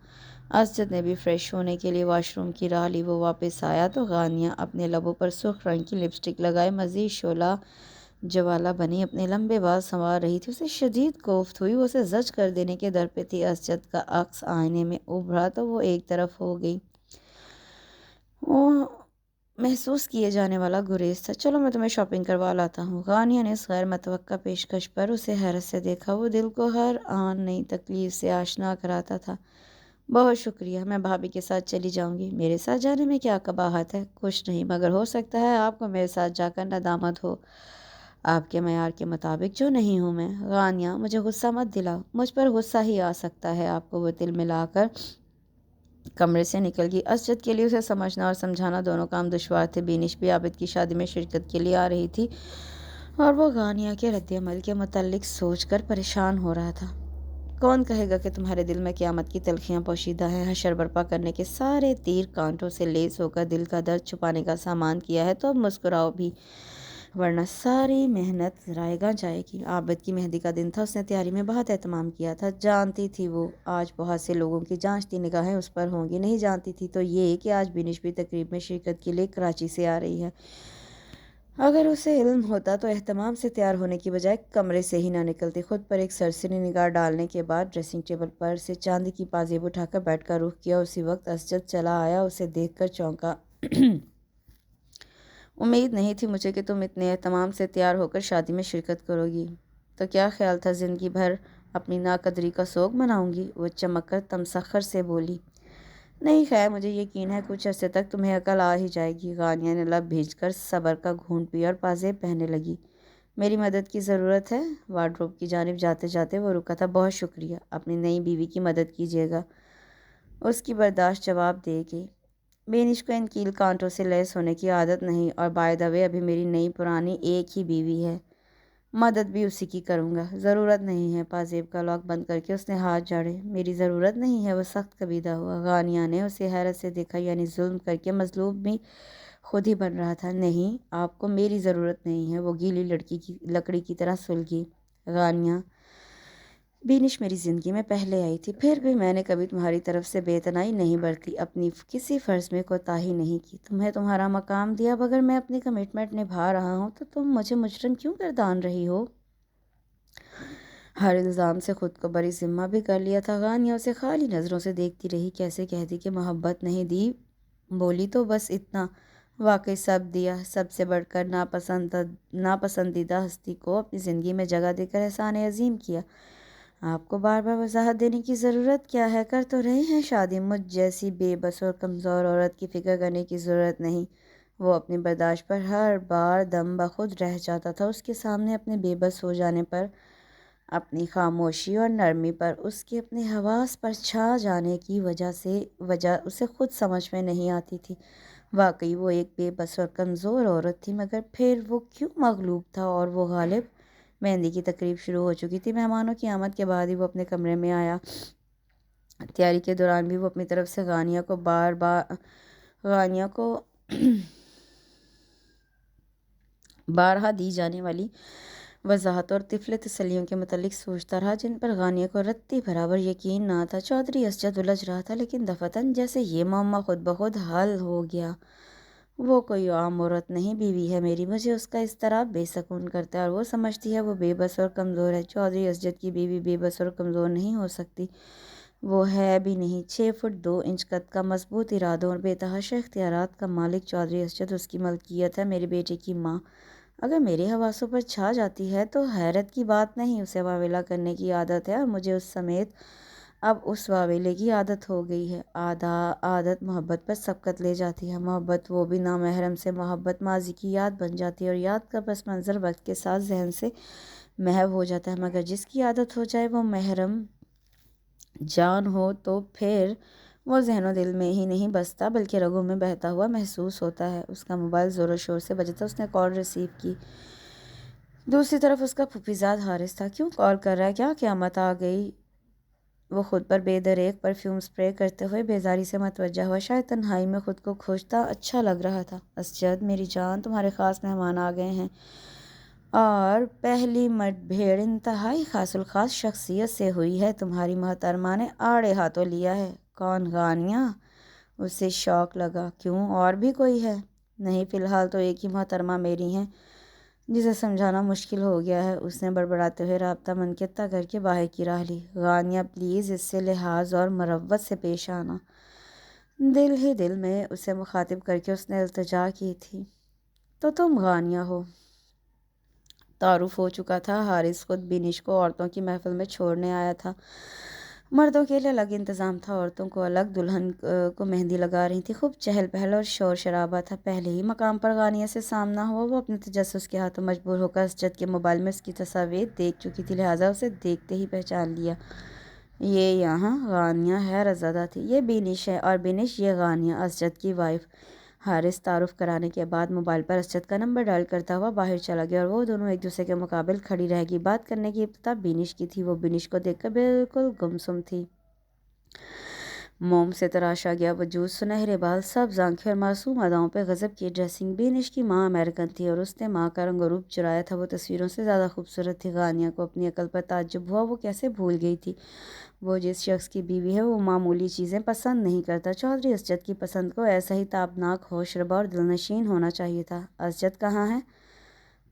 S1: اسجد نے بھی فریش ہونے کے لیے واش روم کی راہ لی۔ وہ واپس آیا تو غانیہ اپنے لبوں پر سرخ رنگ کی لپسٹک لگائے مزید شعلہ جوالا بنی اپنے لمبے بال سنوار رہی تھی، اسے شدید کوفت ہوئی، وہ اسے زج کر دینے کے در پہ تھی۔ اسجد کا عکس آئینے میں ابھرا تو وہ ایک طرف ہو گئی۔ وہ محسوس کیے جانے والا گریز تھا۔ چلو میں تمہیں شاپنگ کروا لاتا ہوں۔ غانیہ نے اس غیر متوقع پیشکش پر اسے حیرت سے دیکھا، وہ دل کو ہر آن نئی تکلیف سے آشنا کراتا تھا۔ بہت شکریہ، میں بھابھی کے ساتھ چلی جاؤں گی۔ میرے ساتھ جانے میں کیا قباحت ہے؟ کچھ نہیں، مگر ہو سکتا ہے آپ کو میرے ساتھ جا کر ندامت ہو۔ آپ کے معیار کے مطابق جو نہیں ہوں میں۔ غانیہ مجھے غصہ مت دلاؤ۔ مجھ پر غصہ ہی آ سکتا ہے آپ کو، وہ دل ملا کر کمرے سے نکل گئی۔ اسجد کے لیے اسے سمجھنا اور سمجھانا دونوں کام دشوار تھے۔ بینش بھی عابد کی شادی میں شرکت کے لیے آ رہی تھی اور وہ غانیہ کے رد عمل کے متعلق سوچ کر پریشان ہو رہا تھا۔ کون کہے گا کہ تمہارے دل میں قیامت کی تلخیاں پوشیدہ ہیں؟ حشر برپا کرنے کے سارے تیر کانٹوں سے لیس ہو کر دل کا درد چھپانے کا سامان کیا ہے تو اب مسکراؤ بھی، ورنہ ساری محنت ضائع جائے گی۔ عابد کی مہندی کا دن تھا، اس نے تیاری میں بہت اہتمام کیا تھا۔ جانتی تھی وہ آج بہت سے لوگوں کی جانچتی نگاہیں اس پر ہوں گی، نہیں جانتی تھی تو یہ کہ آج بینش بھی تقریب میں شرکت کے لیے کراچی سے آ رہی ہے۔ اگر اسے علم ہوتا تو اہتمام سے تیار ہونے کی بجائے کمرے سے ہی نہ نکلتی۔ خود پر ایک سرسری نگاہ ڈالنے کے بعد ڈریسنگ ٹیبل پر سے چاندی کی پازیب اٹھا کر بیڈ کا رخ کیا۔ اسی وقت اسجد چلا آیا، اسے دیکھ کر چونکا۔ امید نہیں تھی مجھے کہ تم اتنے اہتمام سے تیار ہو کر شادی میں شرکت کرو گی۔ تو کیا خیال تھا زندگی بھر اپنی ناقدری کا سوگ مناؤں گی؟ وہ چمک کر تمسخر سے بولی۔ نہیں خیر، مجھے یقین ہے کچھ عرصے تک تمہیں عقل آ ہی جائے گی۔ غانیہ نے لب بھیج کر صبر کا گھونٹ پیا اور پازیب پہننے لگی۔ میری مدد کی ضرورت ہے؟ وارڈروب کی جانب جاتے جاتے وہ رکا تھا۔ بہت شکریہ، اپنی نئی بیوی کی مدد کیجیے گا، اس کی برداشت جواب دے گی۔ بینش کو ان کیل کانٹوں سے لیس ہونے کی عادت نہیں، اور بائی دا وے ابھی میری نئی پرانی ایک ہی بیوی ہے، مدد بھی اسی کی کروں گا۔ ضرورت نہیں ہے۔ پازیب کا لاک بند کر کے اس نے ہاتھ جاڑے۔ میری ضرورت نہیں ہے؟ وہ سخت کبیدہ ہوا۔ غانیہ نے اسے حیرت سے دیکھا، یعنی ظلم کر کے مظلوم بھی خود ہی بن رہا تھا۔ نہیں، آپ کو میری ضرورت نہیں ہے، وہ گیلی لکڑی کی طرح سلگی۔ غانیہ، بینش میری زندگی میں پہلے آئی تھی، پھر بھی میں نے کبھی تمہاری طرف سے بے اعتنائی نہیں برتی، اپنی کسی فرض میں کوتاہی نہیں کی، تمہیں تمہارا مقام دیا۔ اگر میں اپنی کمٹمنٹ نبھا رہا ہوں تو تم مجھے مجرم کیوں گردان رہی ہو؟ ہر الزام سے خود کو بری ذمہ بھی کر لیا تھا۔ غانیہ اسے خالی نظروں سے دیکھتی رہی، کیسے کہتی کہ محبت نہیں دی، بولی تو بس اتنا، واقعی سب دیا، سب سے بڑھ کر ناپسندیدہ ہستی کو اپنی زندگی میں جگہ دے کر احسان عظیم کیا۔ آپ کو بار بار وضاحت دینے کی ضرورت کیا ہے؟ کر تو رہے ہیں شادی، مجھ جیسی بے بس اور کمزور عورت کی فکر کرنے کی ضرورت نہیں۔ وہ اپنی برداشت پر ہر بار دم بخود رہ جاتا تھا۔ اس کے سامنے اپنے بے بس ہو جانے پر، اپنی خاموشی اور نرمی پر، اس کے اپنے حواس پر چھا جانے کی وجہ اسے خود سمجھ میں نہیں آتی تھی۔ واقعی وہ ایک بے بس اور کمزور عورت تھی، مگر پھر وہ کیوں مغلوب تھا اور وہ غالب؟ مہندی کی تقریب شروع ہو چکی تھی۔ مہمانوں کی آمد کے بعد ہی وہ اپنے کمرے میں آیا۔ تیاری کے دوران بھی وہ اپنی طرف سے غانیہ کو بارہا دی جانے والی وضاحت اور طفل تسلیوں کے متعلق سوچتا رہا، جن پر غانیہ کو رتی برابر یقین نہ تھا۔ چودھری اسجد الجھ رہا تھا، لیکن دفعتاً جیسے یہ معمہ خود بخود حل ہو گیا۔ وہ کوئی عام عورت نہیں، بیوی ہے میری، مجھے اس کا اضطراب بے سکون کرتا ہے اور وہ سمجھتی ہے وہ بے بس اور کمزور ہے۔ چودھری اسجد کی بیوی بے بس اور کمزور نہیں ہو سکتی، وہ ہے بھی نہیں۔ 6 فٹ 2 انچ قد کا، مضبوط ارادوں اور بے تحاشا اختیارات کا مالک چودھری اسجد اس کی ملکیت ہے، میرے بیٹے کی ماں۔ اگر میرے حواسوں پر چھا جاتی ہے تو حیرت کی بات نہیں، اسے واویلا کرنے کی عادت ہے اور مجھے اس سمیت اب اس واویلے کی عادت ہو گئی ہے۔ عادت محبت پر سبقت لے جاتی ہے، محبت وہ بھی نامحرم سے، محبت ماضی کی یاد بن جاتی ہے اور یاد کا پس منظر وقت کے ساتھ ذہن سے محو ہو جاتا ہے، مگر جس کی عادت ہو جائے وہ محرم جان ہو تو پھر وہ ذہن و دل میں ہی نہیں بستا بلکہ رگوں میں بہتا ہوا محسوس ہوتا ہے۔ اس کا موبائل زور و شور سے بجا تھا، اس نے کال ریسیو کی۔ دوسری طرف اس کا پھوپھیزاد حارث تھا۔ کیوں کال کر رہا ہے؟ کیا قیامت آ گئی؟ وہ خود پر بے دریغ پرفیوم اسپرے کرتے ہوئے بیزاری سے متوجہ ہوا، شاید تنہائی میں خود کو کھوجتا اچھا لگ رہا تھا۔ اسجد میری جان، تمہارے خاص مہمان آ گئے ہیں، اور پہلی مٹ بھیڑ انتہائی خاص الخاص شخصیت سے ہوئی ہے، تمہاری محترمہ نے آڑے ہاتھوں لیا ہے۔ کون؟ غانیہ؟ اسے شوق لگا۔ کیوں، اور بھی کوئی ہے؟ نہیں، فی الحال تو ایک ہی محترمہ میری ہیں، جسے سمجھانا مشکل ہو گیا ہے۔ اس نے بڑبڑاتے ہوئے رابطہ منقطع کر کے باہر کی راہ لی۔ غانیہ پلیز اس سے لحاظ اور مروت سے پیش آنا۔ دل ہی دل میں اسے مخاطب کر کے اس نے التجا کی تھی۔ تو تم غانیہ ہو؟ تعارف ہو چکا تھا۔ حارث خود بینش کو عورتوں کی محفل میں چھوڑنے آیا تھا۔ مردوں کے لیے الگ انتظام تھا، عورتوں کو الگ۔ دلہن کو مہندی لگا رہی تھی۔ خوب چہل پہل اور شور شرابہ تھا۔ پہلے ہی مقام پر غانیہ سے سامنا ہوا، وہ اپنے تجسس کے ہاتھوں مجبور ہو کر اسجد کے موبائل میں اس کی تصاویر دیکھ چکی تھی، لہٰذا اسے دیکھتے ہی پہچان لیا۔ یہ یہاں غانیہ حیرت زدہ تھی۔ یہ بینش ہے، اور بینش یہ غانیہ، اسجد کی وائف۔ حارث تعارف کرانے کے بعد موبائل پر اسجد کا نمبر ڈائل کرتا ہوا باہر چلا گیا، اور وہ دونوں ایک دوسرے کے مقابل کھڑی رہ گئی۔ بات کرنے کی ابتدا بینش کی تھی۔ وہ بینش کو دیکھ کر بالکل گمسم تھی۔ موم سے تراشا گیا وجود، سنہرے بال، سبز آنکھیں اور معصوم اداؤں پہ غضب کی ڈریسنگ۔ بینش کی ماں امریکن تھی اور اس نے ماں کا رنگ و روپ چرایا تھا۔ وہ تصویروں سے زیادہ خوبصورت تھی۔ غانیہ کو اپنی عقل پر تعجب ہوا، وہ کیسے بھول گئی تھی؟ وہ جس شخص کی بیوی ہے وہ معمولی چیزیں پسند نہیں کرتا۔ چودھری اسجد کی پسند کو ایسا ہی تابناک، ہوش ربا اور دلنشین ہونا چاہیے تھا۔ اسجد کہاں ہے؟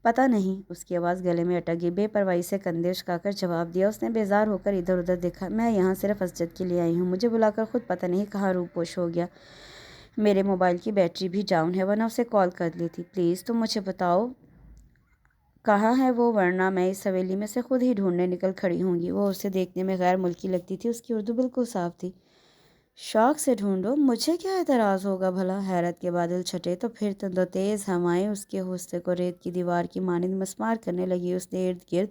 S1: پتہ نہیں۔ اس کی آواز گلے میں اٹک گئی۔ بے پرواہی سے کندھے اچکا کر جواب دیا اس نے۔ بیزار ہو کر ادھر ادھر دیکھا۔ میں یہاں صرف اسجد کے لیے آئی ہوں۔ مجھے بلا کر خود پتہ نہیں کہاں روپوش ہو گیا۔ میرے موبائل کی بیٹری بھی ڈاؤن ہے، ورنہ اسے کال کر لیتی۔ پلیز تم مجھے بتاؤ کہاں ہے وہ، ورنہ میں اس حویلی میں سے خود ہی ڈھونڈنے نکل کھڑی ہوں گی۔ وہ اسے دیکھنے میں غیر ملکی لگتی تھی۔ اس کی اردو بالکل صاف تھی۔ شوق سے ڈھونڈو، مجھے کیا اعتراض ہوگا بھلا؟ حیرت کے بادل چھٹے تو پھر دو تیز ہوائیں اس کے حوصلے کو ریت کی دیوار کی مانند مسمار کرنے لگی۔ اس نے ارد گرد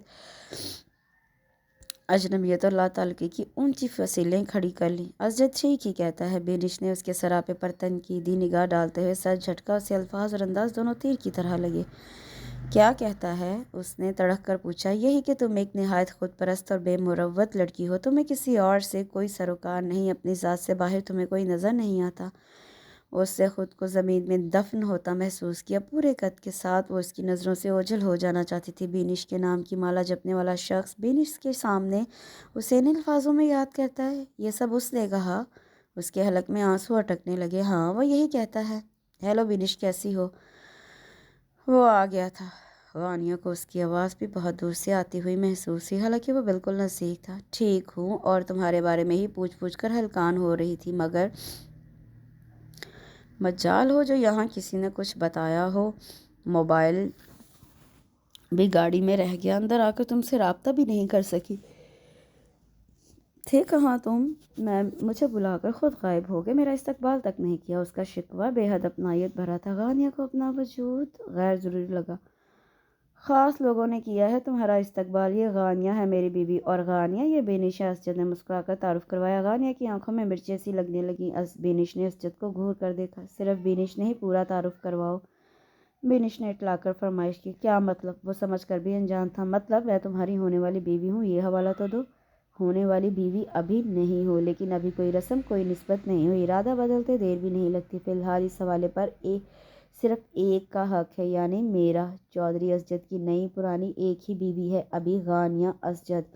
S1: اجنبیت اور لا تعلقی کی اونچی فصیلیں کھڑی کر لیں۔ اسجد ٹھیک ہی کہتا ہے۔ بینش نے اس کے سراپے پر تنقیدی نگاہ ڈالتے ہوئے سر جھٹکا۔ اسے الفاظ اور انداز دونوں تیر کی طرح لگے۔ کیا کہتا ہے؟ اس نے تڑک کر پوچھا۔ یہی کہ تم ایک نہایت خود پرست اور بے مروت لڑکی ہو۔ تمہیں کسی اور سے کوئی سروکار نہیں، اپنی ذات سے باہر تمہیں کوئی نظر نہیں آتا۔ اس نے خود کو زمین میں دفن ہوتا محسوس کیا۔ پورے قد کے ساتھ وہ اس کی نظروں سے اوجھل ہو جانا چاہتی تھی۔ بینش کے نام کی مالا جپنے والا شخص بینش کے سامنے اسے ان الفاظوں میں یاد کرتا ہے؟ یہ سب اس نے کہا؟ اس کے حلق میں آنسو اٹکنے لگے۔ ہاں، وہ یہی کہتا ہے۔ ہیلو بینش، کیسی ہو؟ وہ آ گیا تھا۔ غانیہ کو اس کی آواز بھی بہت دور سے آتی ہوئی محسوس ہوئی، حالانکہ وہ بالکل نزدیک تھا۔ ٹھیک ہوں، اور تمہارے بارے میں ہی پوچھ پوچھ کر ہلکان ہو رہی تھی، مگر مجال ہو جو یہاں کسی نے کچھ بتایا ہو۔ موبائل بھی گاڑی میں رہ گیا، اندر آ کر تم سے رابطہ بھی نہیں کر سکی۔ تھے کہاں تم؟ مجھے بلا کر خود غائب ہو گئے، میرا استقبال تک نہیں کیا۔ اس کا شکوہ بے حد اپنائیت بھرا تھا۔ غانیہ کو اپنا وجود غیر ضروری لگا۔ خاص لوگوں نے کیا ہے تمہارا استقبال۔ یہ غانیہ ہے میری بیوی، اور غانیہ یہ بینش ہے۔ اسجد نے مسکرا کر تعارف کروایا۔ غانیہ کی آنکھوں میں مرچیں سی لگنے لگیں۔ بینش نے اسجد کو گھور کر دیکھا۔ صرف بینش نے ہی، پورا تعارف کرواؤ۔ بینش نے اٹلا کر فرمائش کی۔ کیا مطلب؟ وہ سمجھ کر بھی انجان تھا۔ مطلب میں تمہاری ہونے والی بیوی ہوں، یہ حوالہ تو دو۔ ہونے والی بیوی ابھی نہیں ہو، لیکن ابھی کوئی رسم، کوئی نسبت نہیں ہوئی۔ ارادہ بدلتے دیر بھی نہیں لگتی۔ فی الحال اس حوالے پر صرف ایک کا حق ہے، یعنی میرا۔ چودھری اسجد کی نئی پرانی ایک ہی بیوی ہے ابھی، غانیہ اسجد۔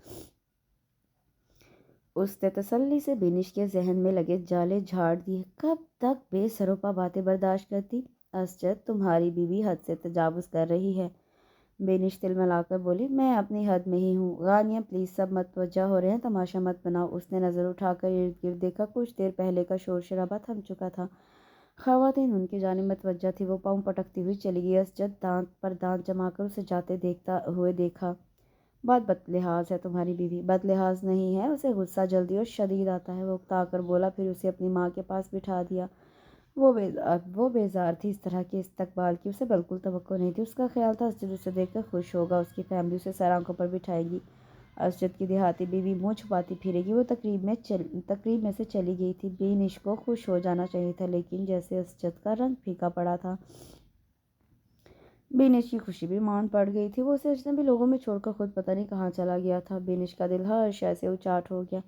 S1: اس نے تسلی سے بینش کے ذہن میں لگے جالے جھاڑ دیے۔ کب تک بے سروپا باتیں برداشت کرتی؟ اسجد، تمہاری بیوی حد سے تجاوز کر رہی ہے۔ بینش تلملا کر بولی۔ میں اپنی حد میں ہی ہوں۔ غانیہ پلیز، سب متوجہ ہو رہے ہیں، تماشا مت بناؤ۔ اس نے نظر اٹھا کر ارد گرد دیکھا۔ کچھ دیر پہلے کا شور شرابہ تھم چکا تھا۔ خواتین ان کی جانب متوجہ تھیں۔ وہ پاؤں پٹکتی ہوئی چلی گئی۔ اسجد دانت پر دانت جما کر اسے جاتے ہوئے دیکھا۔ بہت بد لحاظ ہے تمہاری بیوی۔ بد لحاظ نہیں ہے، اسے غصہ جلدی اور شدید آتا ہے، وہ اکتا کر بولا، پھر اسے اپنی ماں کے پاس بٹھا دیا۔ وہ بیزار تھی اس طرح کے استقبال کی، اسے بالکل توقع نہیں تھی۔ اس کا خیال تھا اسجد اسے دیکھ کر خوش ہوگا، اس کی فیملی اسے سر آنکھوں پر بٹھائے گی۔ اسجد کی دیہاتی بیوی منہ چھپاتی پھرے گی۔ وہ تقریب میں سے چلی گئی تھی۔ بینش کو خوش ہو جانا چاہیے تھا، لیکن جیسے اسجد کا رنگ پھیکا پڑا تھا، بینش کی خوشی بھی مان پڑ گئی تھی۔ وہ اسے اجنبی لوگوں میں چھوڑ کر خود پتہ نہیں کہاں چلا گیا تھا۔ بینش کا دل ہر شے سے اچاٹ ہو گیا۔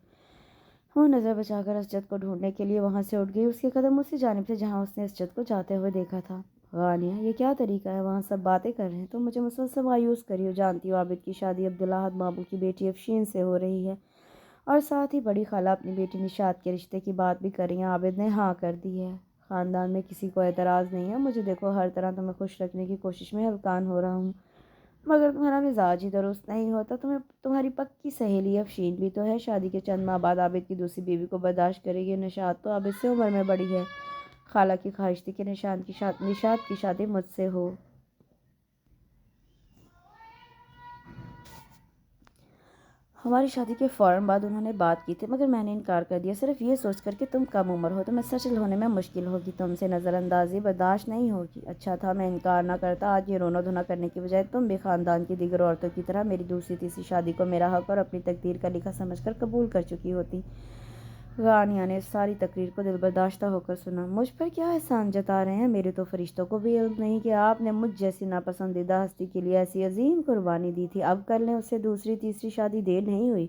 S1: وہ نظر بچا کر اسجد کو ڈھونڈنے کے لیے وہاں سے اٹھ گئی۔ اس کے قدم اسی جانب تھے جہاں اس نے اسجد کو جاتے ہوئے دیکھا تھا۔ غانیہ، یہ کیا طریقہ ہے؟ وہاں سب باتیں کر رہے ہیں، تم مجھے مسلسل مایوس کر رہی ہو۔ جانتی ہو عابد کی شادی عبدالاحد ماموں کی بیٹی افشین سے ہو رہی ہے، اور ساتھ ہی بڑی خالہ اپنی بیٹی نشاط کے رشتے کی بات بھی کر رہی ہیں۔ عابد نے ہاں کر دی ہے۔ خاندان میں کسی کو اعتراض نہیں ہے۔ مجھے دیکھو، ہر طرح تمہیں خوش رکھنے کی کوشش میں ہلکان ہو رہا ہوں۔ مگر تمہارا مزاج ہی درست نہیں ہوتا. تمہاری پکی سہیلی افشین بھی تو ہے. شادی کے چند ماہ بعد عابد کی دوسری بیوی کو برداشت کرے گی. نشاط تو عابد سے عمر میں بڑی ہے. خالہ کی خواہش تھی کہ نشاط کی شادی مجھ سے ہو. ہماری شادی کے فوراً بعد انہوں نے بات کی تھی مگر میں نے انکار کر دیا، صرف یہ سوچ کر کہ تم کم عمر ہو، تمہیں سیٹل ہونے میں مشکل ہوگی، تم سے نظر اندازی برداشت نہیں ہوگی. اچھا تھا میں انکار نہ کرتا. آج یہ رونا دھونا کرنے کی بجائے تم بھی خاندان کی دیگر عورتوں کی طرح میری دوسری تیسری شادی کو میرا حق اور اپنی تقدیر کا لکھا سمجھ کر قبول کر چکی ہوتی. غانیہ نے ساری تقریر کو دل برداشتہ ہو کر سنا. مجھ پر کیا احسان جتا رہے ہیں؟ میرے تو فرشتوں کو بھی علم نہیں کہ آپ نے مجھ جیسی ناپسندیدہ ہستی کے لیے ایسی عظیم قربانی دی تھی. اب کر لیں اس سے دوسری تیسری شادی، دیر نہیں ہوئی.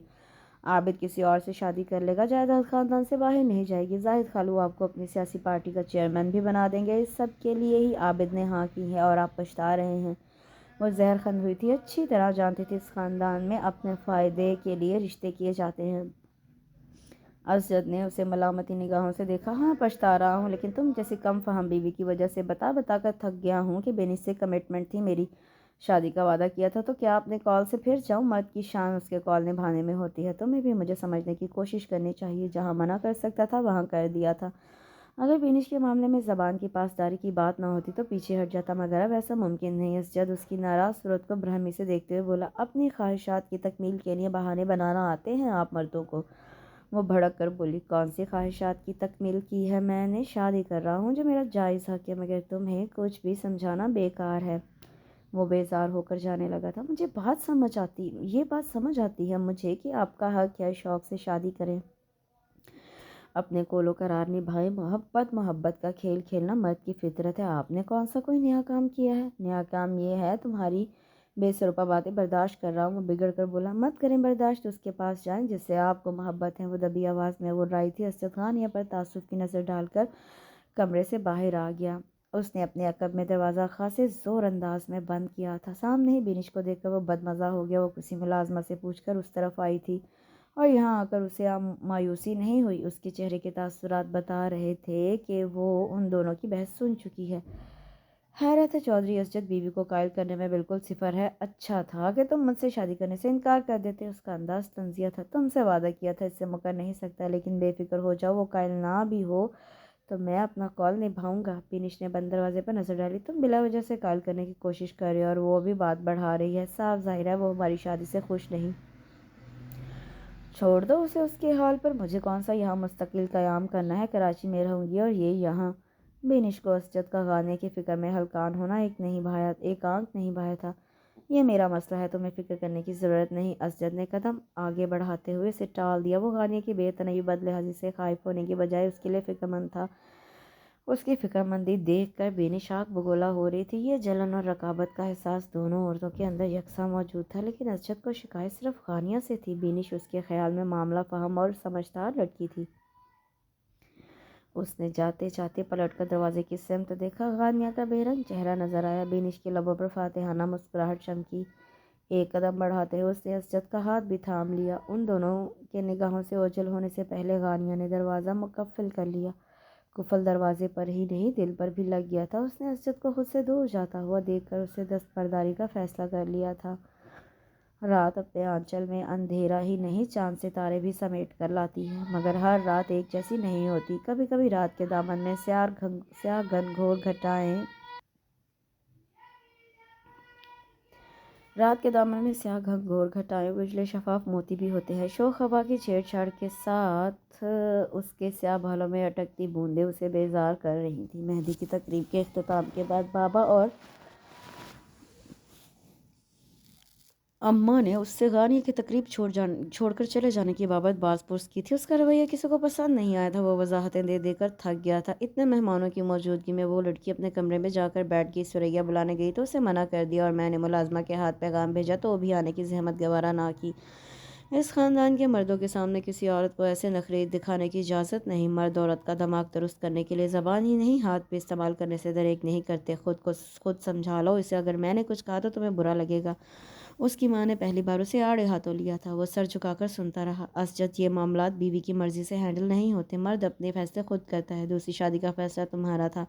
S1: عابد کسی اور سے شادی کر لے گا، جائیداد خاندان سے باہر نہیں جائے گی. زاہد خالو آپ کو اپنی سیاسی پارٹی کا چیئرمین بھی بنا دیں گے. اس سب کے لیے ہی عابد نے ہاں کی ہے اور آپ پچھتا رہے ہیں. وہ زہر خند ہوئی تھی، اچھی طرح جانتی تھی اس خاندان میں اپنے فائدے کے لیے رشتے کیے جاتے ہیں. اسجد نے اسے ملامتی نگاہوں سے دیکھا. ہاں پچھتا رہا ہوں، لیکن تم جیسی کم فہم بیوی کی وجہ سے بتا بتا کر تھک گیا ہوں کہ بینی سے کمٹمنٹ تھی، میری شادی کا وعدہ کیا تھا تو کیا اپنے کال سے پھر جاؤں؟ مرد کی شان اس کے کال نبھانے میں ہوتی ہے. تمہیں بھی مجھے سمجھنے کی کوشش کرنی چاہیے. جہاں منع کر سکتا تھا وہاں کر دیا تھا. اگر بینش کے معاملے میں زبان کی پاسداری کی بات نہ ہوتی تو پیچھے ہٹ جاتا، مگر اب ایسا ممکن نہیں. اسجد اس کی ناراض صورت کو برہمی سے دیکھتے ہوئے بولا. اپنی خواہشات کی تکمیل کے لیے بہانے بنانا آتے ہیں آپ مردوں کو. وہ بھڑک کر بولی. کون سی خواہشات کی تکمیل کی ہے؟ میں نے شادی کر رہا ہوں جو میرا جائز حق ہے، مگر تمہیں کچھ بھی سمجھانا بیکار ہے. وہ بیزار ہو کر جانے لگا تھا. یہ بات سمجھ آتی ہے مجھے کہ آپ کا حق ہے شوق سے شادی کریں، اپنے قول و قرار نبھائیں. محبت کا کھیل کھیلنا مرد کی فطرت ہے. آپ نے کون سا کوئی نیا کام کیا ہے؟ نیا کام یہ ہے تمہاری بے سرپا باتیں برداشت کر رہا ہوں. وہ بگڑ کر بولا. مت کریں برداشت، اس کے پاس جائیں جس سے آپ کو محبت ہے. وہ دبی آواز میں بول رہی تھی. اسجد غانیہ پر تعصب کی نظر ڈال کر کمرے سے باہر آ گیا. اس نے اپنے عقب میں دروازہ خاصے زور انداز میں بند کیا تھا. سامنے ہی بینش کو دیکھ کر وہ بدمزہ ہو گیا. وہ کسی ملازمہ سے پوچھ کر اس طرف آئی تھی اور یہاں آ کر اسے مایوسی نہیں ہوئی. اس کے چہرے کے تاثرات بتا رہے تھے کہ وہ ان دونوں کی بحث سن چکی ہے. حیرت ہے چودھری اسجد بیوی کو قائل کرنے میں بالکل صفر ہے. اچھا تھا کہ تم مجھ سے شادی کرنے سے انکار کر دیتے. اس کا انداز طنزیہ تھا. تم سے وعدہ کیا تھا، اس سے مکر نہیں سکتا، لیکن بے فکر ہو جاؤ، وہ قائل نہ بھی ہو تو میں اپنا قول نبھاؤں گا. بینش نے بند دروازے پر نظر ڈالی. تم بلا وجہ سے قائل کرنے کی کوشش کر رہے ہو اور وہ بھی بات بڑھا رہی ہے. صاف ظاہر ہے وہ ہماری شادی سے خوش نہیں. چھوڑ دو اسے اس کے حال پر. مجھے کون سا یہاں مستقل قیام کرنا ہے؟ کراچی میں رہوں گی اور یہ یہاں. بینش کو اسجد کا غانیہ کی فکر میں ہلکان ہونا ایک آنکھ نہیں بھایا تھا. یہ میرا مسئلہ ہے، تمہیں فکر کرنے کی ضرورت نہیں. اسجد نے قدم آگے بڑھاتے ہوئے اسے ٹال دیا. وہ غانیہ کی بے تنہی بد لحاظی سے خائف ہونے کی بجائے اس کے لیے فکر مند تھا. اس کی فکر مندی دیکھ کر بینش آگ بگولا ہو رہی تھی. یہ جلن اور رقابت کا احساس دونوں عورتوں کے اندر یکساں موجود تھا، لیکن اسجد کو شکایت صرف غانیہ سے تھی. بینش اس کے خیال میں معاملہ فہم اور سمجھدار لڑکی تھی. اس نے جاتے جاتے پلٹ کر دروازے کی سمت دیکھا. غانیہ کا بے رنگ چہرہ نظر آیا. بینش کے لبوں پر فاتحانہ مسکراہٹ چمکی. ایک قدم بڑھاتے ہوئے اس نے اسجد کا ہاتھ بھی تھام لیا. ان دونوں کے نگاہوں سے اوجھل ہونے سے پہلے غانیہ نے دروازہ مقفل کر لیا. قفل دروازے پر ہی نہیں دل پر بھی لگ گیا تھا. اس نے اسجد کو خود سے دور جاتا ہوا دیکھ کر اسے دستبرداری کا فیصلہ کر لیا تھا. رات اپنے آنچل میں اندھیرا ہی نہیں چاند ستارے بھی سمیٹ کر لاتی ہے، مگر ہر رات ایک جیسی نہیں ہوتی. کبھی کبھی رات کے دامن میں سیاہ گھن گھور گھٹائیں اجلے شفاف موتی بھی ہوتے ہیں. شوخ ہوا کی چھیڑ چھاڑ کے ساتھ اس کے سیاہ بالوں میں اٹکتی بوندیں اسے بیزار کر رہی تھیں. مہندی کی تقریب کے اختتام کے بعد بابا اور اماں نے اس سے غانیہ کی تقریب چھوڑ کر چلے جانے کی بابت باز پرس کی تھی. اس کا رویہ کسی کو پسند نہیں آیا تھا. وہ وضاحتیں دے دے کر تھک گیا تھا. اتنے مہمانوں کی موجودگی میں وہ لڑکی اپنے کمرے میں جا کر بیٹھ گئی. ثریا بلانے گئی تو اسے منع کر دیا اور میں نے ملازمہ کے ہاتھ پیغام بھیجا تو وہ بھی آنے کی زحمت گوارا نہ کی. اس خاندان کے مردوں کے سامنے کسی عورت کو ایسے نخرے دکھانے کی اجازت نہیں. مرد عورت کا دماغ درست کرنے کے لیے زبان ہی نہیں ہاتھ بھی استعمال کرنے سے دریغ نہیں کرتے. خود سمجھا لو اسے. اگر میں نے کچھ کہا تو تمہیں برا لگے گا. اس کی ماں نے پہلی بار اسے آڑے ہاتھوں لیا تھا. وہ سر جھکا کر سنتا رہا. اسجد یہ معاملات بیوی کی مرضی سے ہینڈل نہیں ہوتے. مرد اپنے فیصلے خود کرتا ہے. دوسری شادی کا فیصلہ تمہارا تھا،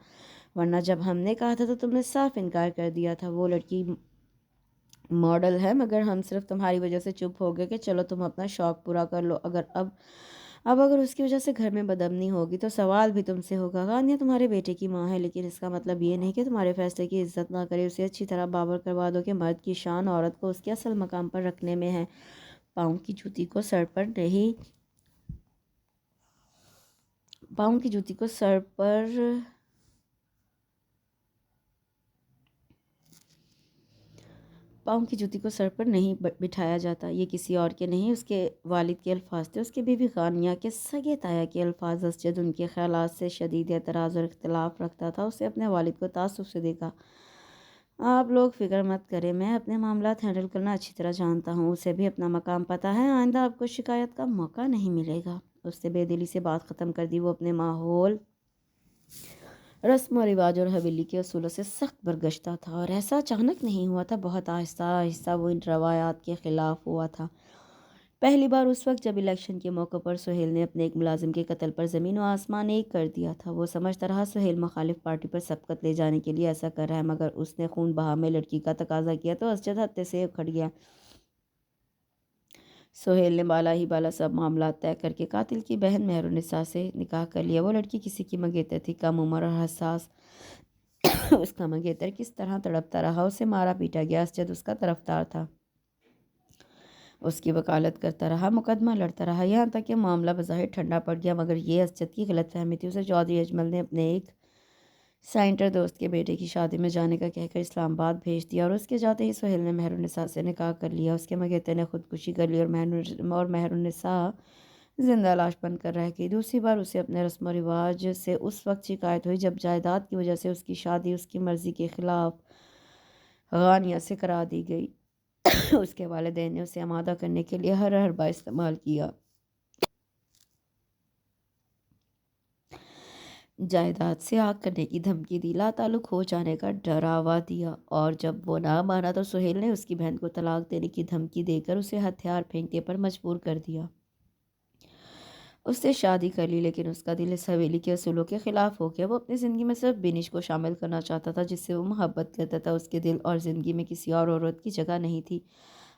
S1: ورنہ جب ہم نے کہا تھا تو تم نے صاف انکار کر دیا تھا. وہ لڑکی ماڈل ہے، مگر ہم صرف تمہاری وجہ سے چپ ہو گئے کہ چلو تم اپنا شوق پورا کر لو۔ اگر اس کی وجہ سے گھر میں بدامنی ہوگی تو سوال بھی تم سے ہوگا۔ غانیہ تمہارے بیٹے کی ماں ہے، لیکن اس کا مطلب یہ نہیں کہ تمہارے فیصلے کی عزت نہ کرے۔ اسے اچھی طرح باور کروا دو کہ مرد کی شان عورت کو اس کے اصل مقام پر رکھنے میں ہے، پاؤں کی جوتی کو سر پر نہیں۔ پاؤں کی جوتی کو سر پر نہیں بٹھایا جاتا۔ یہ کسی اور کے نہیں، اس کے والد کے الفاظ تھے، اس کی بیوی غانیہ کے سگے تایا کے الفاظ۔ اسجد ان کے خیالات سے شدید اعتراض اور اختلاف رکھتا تھا۔ اسے اپنے والد کو تعصب سے دیکھا۔ آپ لوگ فکر مت کریں، میں اپنے معاملات ہینڈل کرنا اچھی طرح جانتا ہوں۔ اسے بھی اپنا مقام پتہ ہے، آئندہ آپ کو شکایت کا موقع نہیں ملے گا۔ اس نے بے دلی سے بات ختم کر دی۔ وہ اپنے ماحول، رسم و رواج اور حویلی کے اصولوں سے سخت برگشتہ تھا، اور ایسا اچانک نہیں ہوا تھا، بہت آہستہ آہستہ وہ ان روایات کے خلاف ہوا تھا۔ پہلی بار اس وقت جب الیکشن کے موقع پر سہیل نے اپنے ایک ملازم کے قتل پر زمین و آسمان ایک کر دیا تھا۔ وہ سمجھتا رہا سہیل مخالف پارٹی پر سبقت لے جانے کے لیے ایسا کر رہا ہے، مگر اس نے خون بہا میں لڑکی کا تقاضا کیا تو اسجد ہتے سے اکھڑ گیا۔ سہیل نے بالا ہی بالا سب معاملات طے کر کے قاتل کی بہن مہر النساء سے نکاح کر لیا۔ وہ لڑکی کسی کی منگیتر تھی، کم عمر اور حساس۔ اس کا منگیتر کس طرح تڑپتا رہا، اسے مارا پیٹا گیا۔ اسجد اس کا طرفدار تھا، اس کی وکالت کرتا رہا، مقدمہ لڑتا رہا، یہاں تک کہ معاملہ بظاہر ٹھنڈا پڑ گیا، مگر یہ اسجد کی غلط فہمی تھی۔ اسے چودھری اجمل نے اپنے ایک سائنٹر دوست کے بیٹے کی شادی میں جانے کا کہہ کر اسلام آباد بھیج دیا، اور اس کے جاتے ہی سہیل نے مہر النساء سے نکاح کر لیا۔ اس کے منگیتر نے خودکشی کر لی اور مہر النساء زندہ لاش بن کر رہ گئی۔ دوسری بار اسے اپنے رسم و رواج سے اس وقت شکایت ہوئی جب جائیداد کی وجہ سے اس کی شادی اس کی مرضی کے خلاف غانیہ سے کرا دی گئی۔ اس کے والدین نے اسے آمادہ کرنے کے لیے ہر حربہ استعمال کیا، جائیداد سے آگ کرنے کی دھمکی دی، لا تعلق ہو جانے کا ڈراوا دیا، اور جب وہ نہ مانا تو سہیل نے اس کی بہن کو طلاق دینے کی دھمکی دے کر اسے ہتھیار پھینکنے پر مجبور کر دیا۔ اس سے شادی کر لی، لیکن اس کا دل اس حویلی کے اصولوں کے خلاف ہو گیا۔ وہ اپنی زندگی میں صرف بینش کو شامل کرنا چاہتا تھا، جس سے وہ محبت کرتا تھا۔ اس کے دل اور زندگی میں کسی اور عورت کی جگہ نہیں تھی۔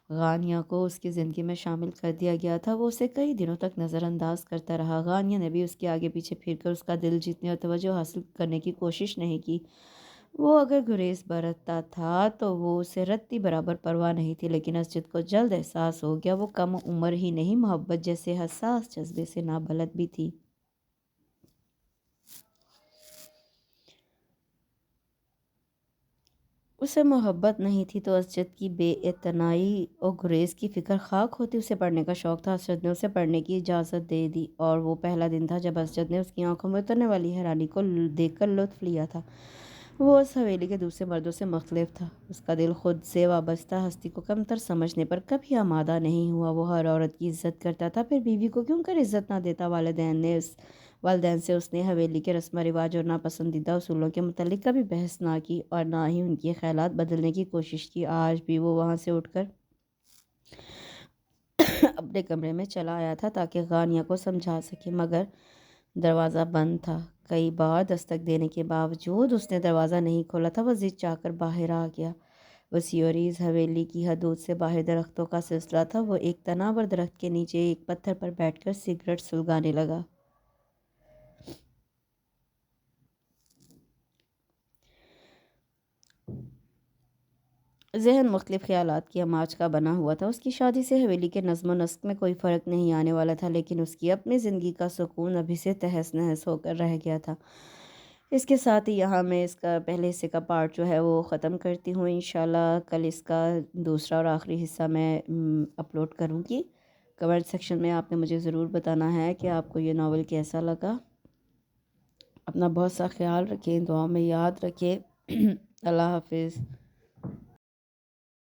S1: غانیہ کو اس کی زندگی میں شامل کر دیا گیا تھا۔ وہ اسے کئی دنوں تک نظر انداز کرتا رہا۔ غانیہ نے بھی اس کے آگے پیچھے پھر کر اس کا دل جیتنے اور توجہ حاصل کرنے کی کوشش نہیں کی۔ وہ اگر گریز برتتا تھا تو وہ اسے رتی برابر پرواہ نہیں تھی، لیکن اسجد کو جلد احساس ہو گیا وہ کم عمر ہی نہیں، محبت جیسے حساس جذبے سے نابلد بھی تھی۔ اسے محبت نہیں تھی تو اسجد کی بے اعتنائی اور گریز کی فکر خاک ہوتی۔ اسے پڑھنے کا شوق تھا، اسجد نے اسے پڑھنے کی اجازت دے دی، اور وہ پہلا دن تھا جب اسجد نے اس کی آنکھوں میں اترنے والی حیرانی کو دیکھ کر لطف لیا تھا۔ وہ اس حویلی کے دوسرے مردوں سے مختلف تھا۔ اس کا دل خود سے وابستہ ہستی کو کمتر سمجھنے پر کبھی آمادہ نہیں ہوا۔ وہ ہر عورت کی عزت کرتا تھا، پھر بیوی کو کیوں کر عزت نہ دیتا۔ والدین سے اس نے حویلی کے رسم و رواج اور ناپسندیدہ اصولوں کے متعلق کبھی بحث نہ کی، اور نہ ہی ان کے خیالات بدلنے کی کوشش کی۔ آج بھی وہ وہاں سے اٹھ کر اپنے کمرے میں چلا آیا تھا تاکہ غانیہ کو سمجھا سکے، مگر دروازہ بند تھا۔ کئی بار دستک دینے کے باوجود اس نے دروازہ نہیں کھولا تھا۔ وہ ضد چاہ کر باہر آ گیا۔ وسیع و عریض حویلی کی حدود سے باہر درختوں کا سلسلہ تھا۔ وہ ایک تناور درخت کے نیچے ایک پتھر پر بیٹھ کر سگریٹ سلگانے لگا۔ ذہن مختلف خیالات کی اماج کا بنا ہوا تھا۔ اس کی شادی سے حویلی کے نظم و نسق میں کوئی فرق نہیں آنے والا تھا، لیکن اس کی اپنی زندگی کا سکون ابھی سے تہس نہس ہو کر رہ گیا تھا۔ اس کے ساتھ ہی یہاں میں اس کا پہلے حصے کا پارٹ جو ہے وہ ختم کرتی ہوں۔ انشاءاللہ کل اس کا دوسرا اور آخری حصہ میں اپلوڈ کروں گی۔ کمنٹ سیکشن میں آپ نے مجھے ضرور بتانا ہے کہ آپ کو یہ ناول کیسا لگا۔ اپنا بہت سا خیال رکھیں، دعاؤں میں یاد رکھیں۔ اللہ حافظ۔